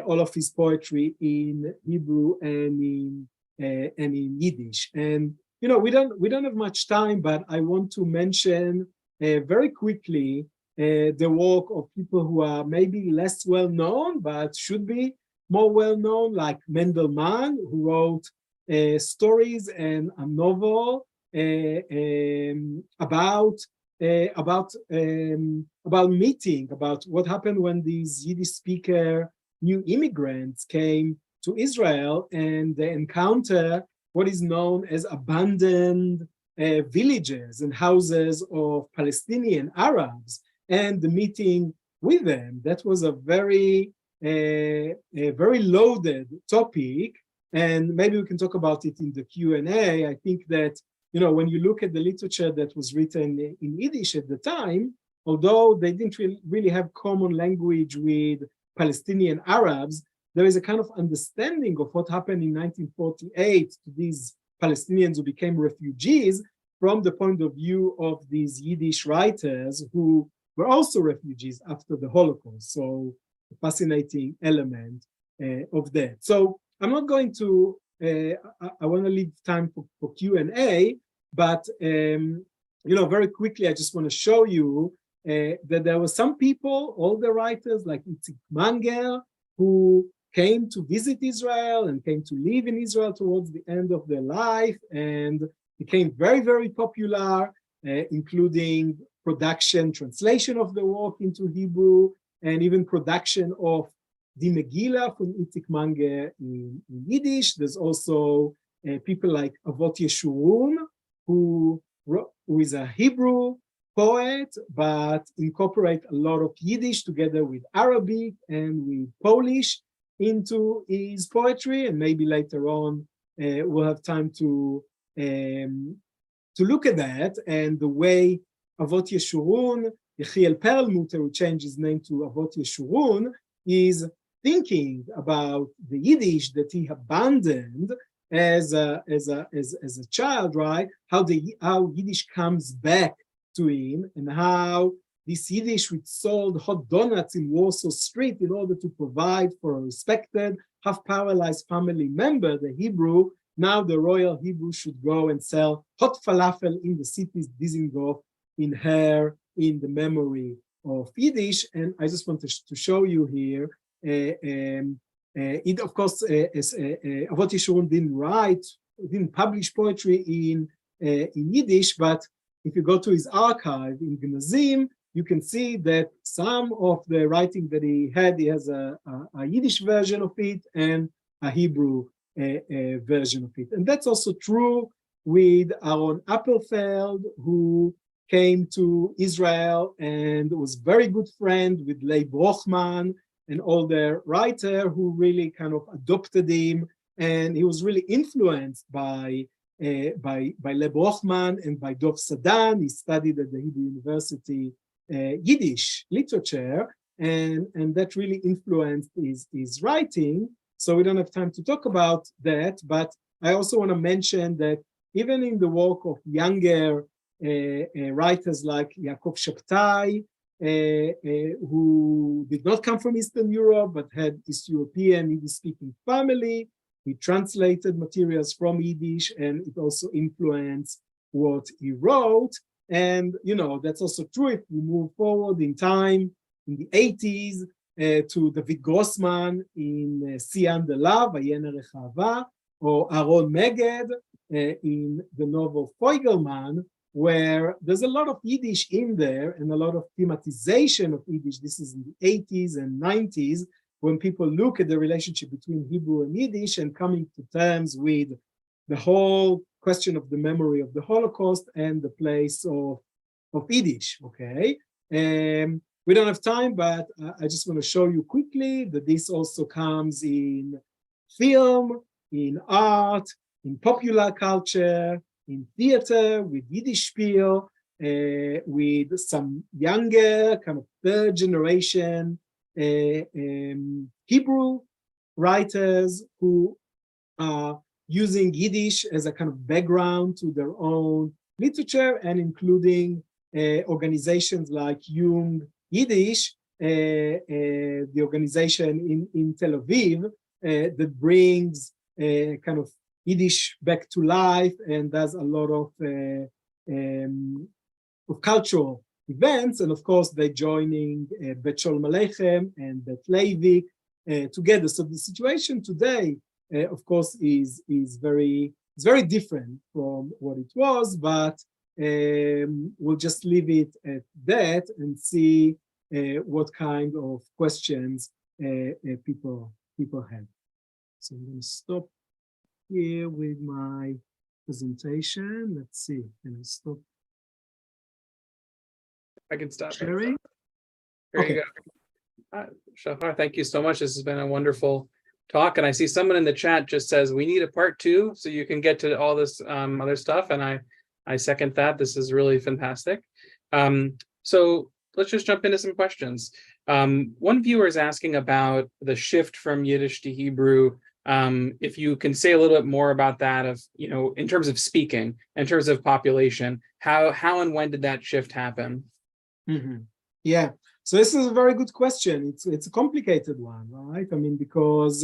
all of his poetry in Hebrew and in Yiddish. And we don't have much time, but I want to mention very quickly the work of people who are maybe less well known, but should be more well-known, like Mendelman, who wrote stories and a novel about meeting, about what happened when these Yiddish speaker new immigrants came to Israel and they encounter what is known as abandoned villages and houses of Palestinian Arabs, and the meeting with them. That was a very loaded topic, and maybe we can talk about it in the Q&A. I think that, you know, when you look at the literature that was written in Yiddish at the time, although they didn't really have common language with Palestinian Arabs, there is a kind of understanding of what happened in 1948 to these Palestinians who became refugees from the point of view of these Yiddish writers who were also refugees after the Holocaust. So a fascinating element of that. So I'm not going to, I want to leave time for Q&A, but you know, very quickly, I just want to show you that there were some people, older writers like Itzik Manger, who came to visit Israel and came to live in Israel towards the end of their life and became very, very popular, including production, translation of the work into Hebrew, and even production of the Megillah from Itzik Manger in Yiddish. There's also people like Avot Yeshurun, who is a Hebrew poet, but incorporate a lot of Yiddish together with Arabic and with Polish into his poetry, and maybe later on we'll have time to look at that and the way Avot Yeshurun, Yechiel Perlmutter, who changed his name to Avot Yeshurun, is thinking about the Yiddish that he abandoned as a child, right? How Yiddish comes back to him, and how this Yiddish which sold hot donuts in Warsaw Street in order to provide for a respected, half-paralyzed family member, the Hebrew, now the royal Hebrew should go and sell hot falafel in the city's Dizengoff in the memory of Yiddish. And I just wanted to show you here, it of course, Avot Yeshurun didn't publish poetry in Yiddish, but if you go to his archive in Gnazim, you can see that some of the writing that he has a Yiddish version of it and a Hebrew version of it. And that's also true with Aaron Appelfeld, who came to Israel and was very good friend with Leib Brochman, an older writer who really kind of adopted him, and he was really influenced by Leib Brochman and by Dov Sadan. He studied at the Hebrew University Yiddish literature, and that really influenced his writing. So we don't have time to talk about that, but I also want to mention that even in the work of younger writers like Yaakov Shabtai, who did not come from Eastern Europe, but had East European Yiddish-speaking family, he translated materials from Yiddish, and it also influenced what he wrote. And, you know, that's also true if we move forward in time, in the 80s, to David Grossman in Sian de la, Vayen Erech Ahava, or Aaron Meged in the novel Feugelman, where there's a lot of Yiddish in there and a lot of thematization of Yiddish. This is in the 80s and 90s, when people look at the relationship between Hebrew and Yiddish and coming to terms with the whole question of the memory of the Holocaust and the place of Yiddish, okay? We don't have time, but I just want to show you quickly that this also comes in film, in art, in popular culture, in theater, with Yiddish spiel, with some younger, kind of third generation Hebrew writers who are using Yiddish as a kind of background to their own literature, and including organizations like Jung Yiddish, the organization in Tel Aviv that brings kind of Yiddish back to life and does a lot of cultural events. And of course, they're joining Bet Sholem Aleichem and Bet Leivik together. So the situation today, of course, is very different from what it was, but we'll just leave it at that and see what kind of questions people have. So I'm going to stop here with my presentation. Let's see. Can I stop? I can stop sharing. There you go. Shachar, thank you so much. This has been a wonderful talk. And I see someone in the chat just says, we need a part 2 so you can get to all this other stuff. And I second that. This is really fantastic. So let's just jump into some questions. One viewer is asking about the shift from Yiddish to Hebrew. If you can say a little bit more about that, of, you know, in terms of speaking, in terms of population, how and when did that shift happen? Mm-hmm. Yeah, so this is a very good question. It's a complicated one, right? I mean, because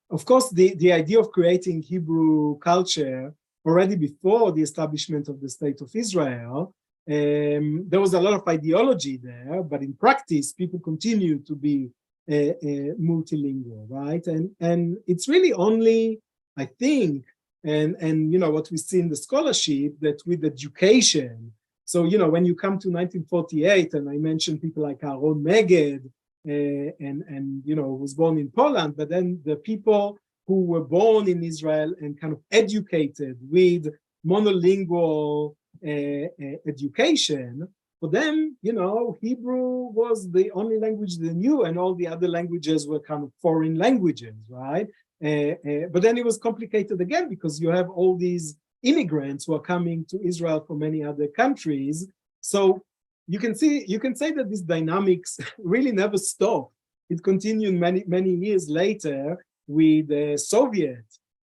of course the idea of creating Hebrew culture already before the establishment of the State of Israel, there was a lot of ideology there, but in practice, people continue to be multilingual, right? And it's really only, I think, and you know what we see in the scholarship, that with education. So, you know, when you come to 1948, and I mentioned people like Aaron Meged, and you know, was born in Poland, but then the people who were born in Israel and kind of educated with monolingual education, for them, you know, Hebrew was the only language they knew, and all the other languages were kind of foreign languages, right? But then it was complicated again, because you have all these immigrants who are coming to Israel from many other countries. So you can say that these dynamics really never stopped. It continued many years later with the Soviet,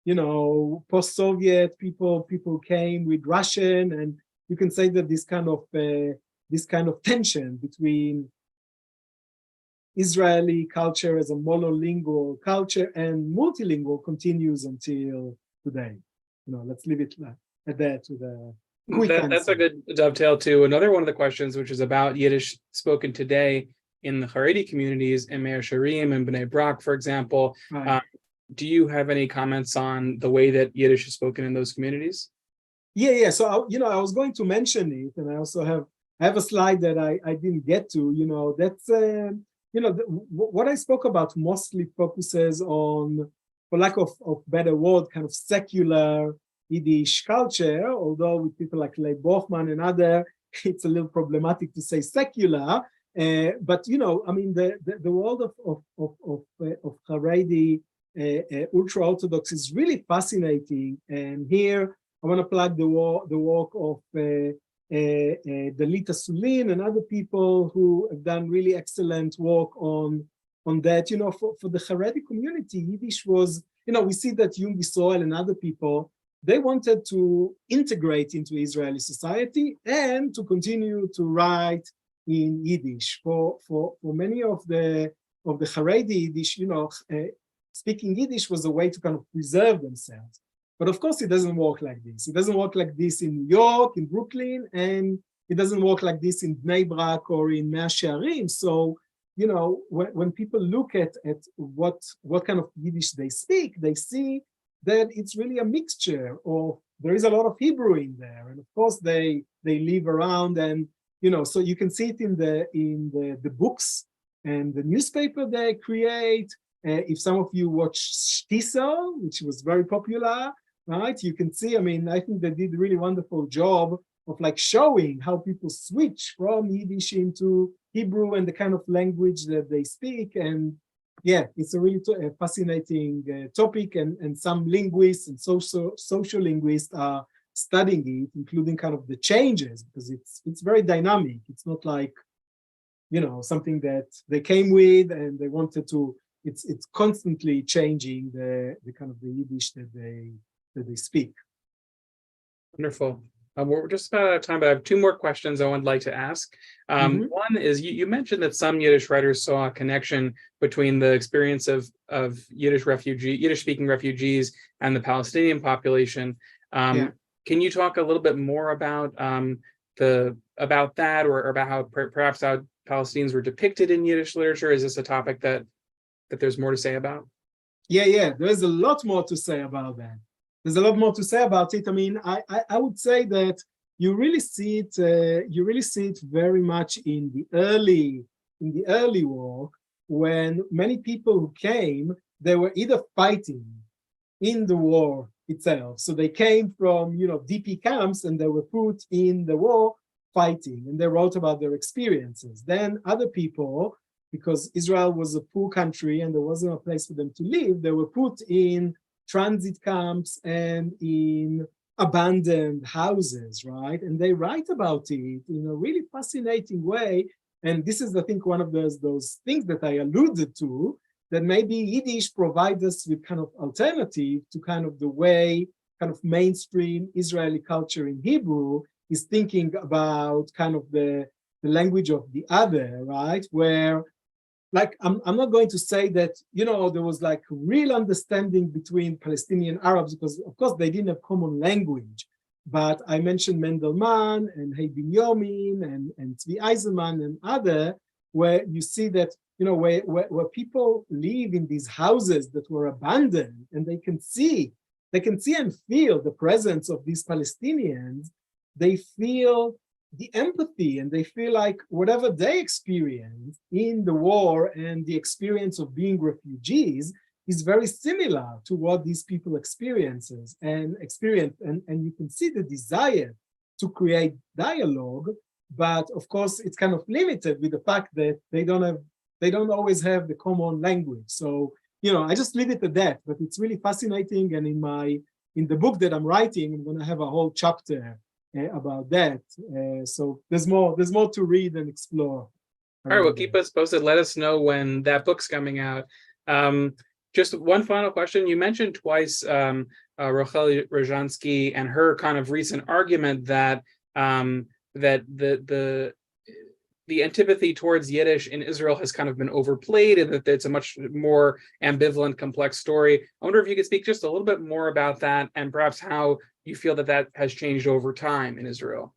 you know, post-Soviet people came with Russian, and you can say that this kind of tension between Israeli culture as a monolingual culture and multilingual continues until today. You know, let's leave it at that with a quick answer. That's a good dovetail to another one of the questions, which is about Yiddish spoken today in the Haredi communities in Meir Sharim and Bnei Brak, for example. Right. Do you have any comments on the way that Yiddish is spoken in those communities? Yeah. So I was going to mention it, and I also have a slide that I didn't get to. You know, that's what I spoke about mostly focuses on, for lack of better word, kind of secular Yiddish culture. Although with people like Leib Bochman and other, it's a little problematic to say secular. But you know, I mean, the world of Haredi ultra Orthodox is really fascinating. And here I want to plug the work of Dalita Sulin and other people who have done really excellent work on that. You know, for the Haredi community, Yiddish was, you know, we see that Jung Israel and other people, they wanted to integrate into Israeli society and to continue to write in Yiddish. For many of the Haredi Yiddish, you know, speaking Yiddish was a way to kind of preserve themselves. But of course, it doesn't work like this. It doesn't work like this in New York, in Brooklyn, and it doesn't work like this in Bnei Brak or in Mea Shearim. So, you know, when people look at what kind of Yiddish they speak, they see that it's really a mixture of, there is a lot of Hebrew in there. And of course, they live around, and, you know, so you can see it in the books and the newspaper they create. If some of you watch Shtisel, which was very popular, right? You can see, I mean, I think they did a really wonderful job of like showing how people switch from Yiddish into Hebrew and the kind of language that they speak. And yeah, it's a really fascinating topic, and some linguists and social linguists are studying it, including kind of the changes, because it's very dynamic. It's not like, you know, something that they came with and they wanted to. It's constantly changing the kind of the Yiddish that they speak. Wonderful. We're just about out of time, but I have 2 more questions I would like to ask. One is, you mentioned that some Yiddish writers saw a connection between the experience of Yiddish-speaking refugees and the Palestinian population. Can you talk a little bit more about that, or about how perhaps how Palestinians were depicted in Yiddish literature? Is this a topic that that there's more to say about? Yeah, there's a lot more to say about that. There's a lot more to say about it. I mean, I would say that you really see it very much in the early war, when many people who came, they were either fighting in the war itself. So they came from, DP camps, and they were put in the war fighting, and they wrote about their experiences. Then other people, because Israel was a poor country and there wasn't a place for them to live, they were put in transit camps and in abandoned houses, right? And they write about it in a really fascinating way. And this is, I think, one of those things that I alluded to, that maybe Yiddish provides us with kind of alternative to kind of the way kind of mainstream Israeli culture in Hebrew is thinking about kind of the language of the other, right? Where, like, I'm not going to say that, there was like real understanding between Palestinian Arabs, because of course they didn't have common language. But I mentioned Mendelman and Hey Binyamin and Tzvi Eisenman and other, where you see that, where people live in these houses that were abandoned, and they can see and feel the presence of these Palestinians. They feel the empathy, and they feel like whatever they experience in the war and the experience of being refugees is very similar to what these people experience. And you can see the desire to create dialogue, but of course it's kind of limited with the fact that they don't always have the common language. So, I just leave it at that, but it's really fascinating. And in the book that I'm writing, I'm going to have a whole chapter about that. So there's more to read and explore. All right, well, keep us posted. Let us know when that book's coming out. Just one final question. You mentioned twice Rachel Rojansky and her kind of recent argument that that the antipathy towards Yiddish in Israel has kind of been overplayed, and that it's a much more ambivalent, complex story. I wonder if you could speak just a little bit more about that, and perhaps how you feel that has changed over time in Israel.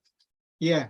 Yeah.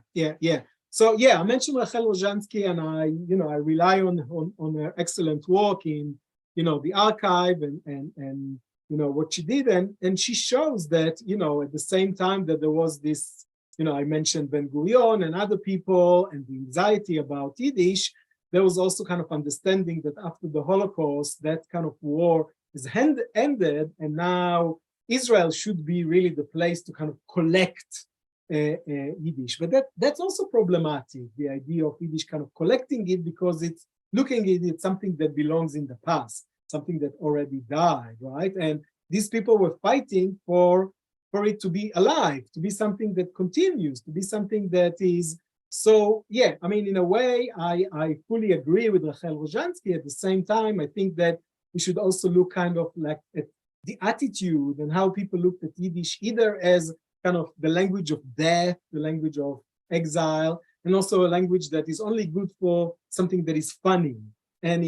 So I mentioned Rachel Rojansky, and I rely on her excellent work in the archive and what she did, and she shows that at the same time that there was this, I mentioned Ben Gurion and other people and the anxiety about Yiddish, there was also kind of understanding that after the Holocaust, that kind of war is ended, and now Israel should be really the place to kind of collect Yiddish. But that's also problematic, the idea of Yiddish kind of collecting it, because it's looking at it something that belongs in the past, something that already died, right? And these people were fighting for it to be alive, to be something that continues, to be something that is. So, I mean, in a way, I fully agree with Rachel Rojansky. At the same time, I think that we should also look kind of like at the attitude and how people looked at Yiddish, either as kind of the language of death, the language of exile, and also a language that is only good for something that is funny. And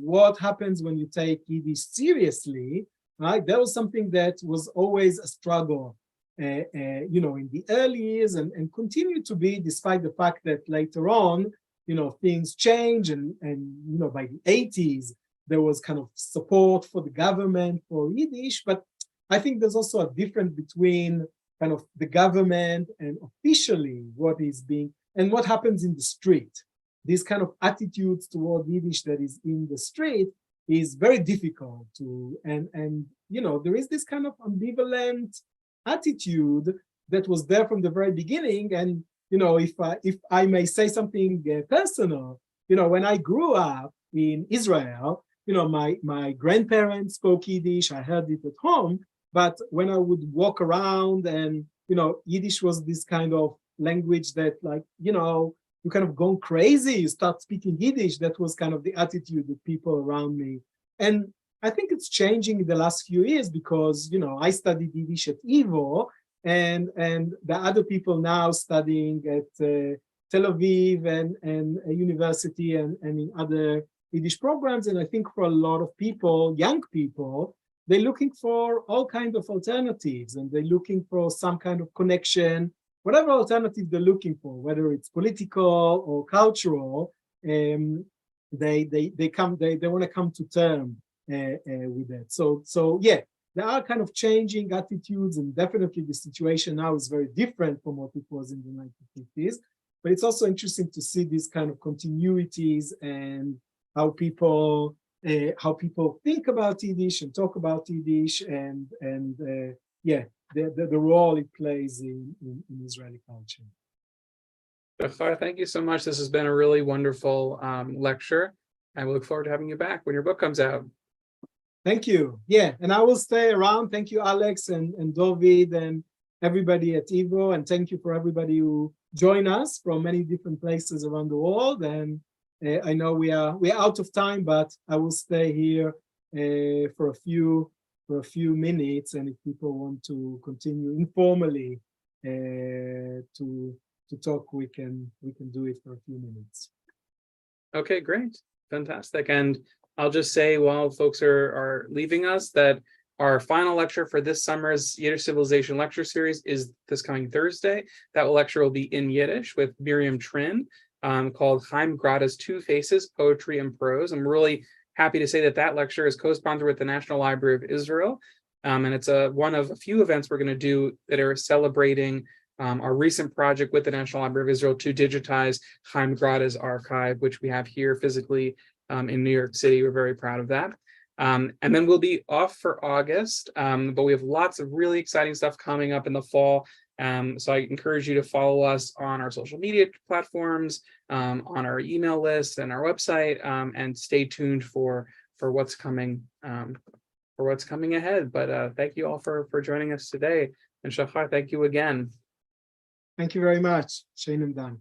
what happens when you take Yiddish seriously, right? That was something that was always a struggle, in the early years, and continue to be, despite the fact that later on, things change, and by the 80s, there was kind of support for the government for Yiddish. But I think there's also a difference between kind of the government and officially what is being, and what happens in the street. These kind of attitudes toward Yiddish that is in the street is very difficult to, and there is this kind of ambivalent attitude that was there from the very beginning. And if I may say something personal, when I grew up in Israel, my grandparents spoke Yiddish. I heard it at home, but when I would walk around, and Yiddish was this kind of language that, like, you kind of gone crazy, you start speaking Yiddish. That was kind of the attitude of people around me. And I think it's changing in the last few years, because, I studied Yiddish at YIVO, and the other people now studying at Tel Aviv and a university and in other Yiddish programs. And I think for a lot of people, young people, they're looking for all kinds of alternatives, and they're looking for some kind of connection, whatever alternative they're looking for, whether it's political or cultural. they want to come to term with that. So yeah, there are kind of changing attitudes, and definitely the situation now is very different from what it was in the 1950s. But it's also interesting to see these kind of continuities and how people think about Yiddish and talk about Yiddish, and yeah, the role it plays in Israeli culture. Shachar, thank you so much. This has been a really wonderful lecture. I look forward to having you back when your book comes out. Thank you. Yeah, and I will stay around. Thank you, Alex and David and everybody at YIVO, and thank you for everybody who join us from many different places around the world. And I know we are out of time, but I will stay here for a few minutes. And if people want to continue informally to talk, we can do it for a few minutes. Okay, great. Fantastic. And I'll just say while folks are leaving us that our final lecture for this summer's Yiddish Civilization lecture series is this coming Thursday. That lecture will be in Yiddish with Miriam Trin, called Chaim Grada's Two Faces, Poetry and Prose. I'm really happy to say that that lecture is co-sponsored with the National Library of Israel. And it's one of a few events we're going to do that are celebrating our recent project with the National Library of Israel to digitize Chaim Grada's archive, which we have here physically in New York City. We're very proud of that. And then we'll be off for August, but we have lots of really exciting stuff coming up in the fall. So I encourage you to follow us on our social media platforms, on our email list and our website, and stay tuned for what's coming ahead. But thank you all for joining us today. And Shachar, thank you again. Thank you very much. Shane and Dan.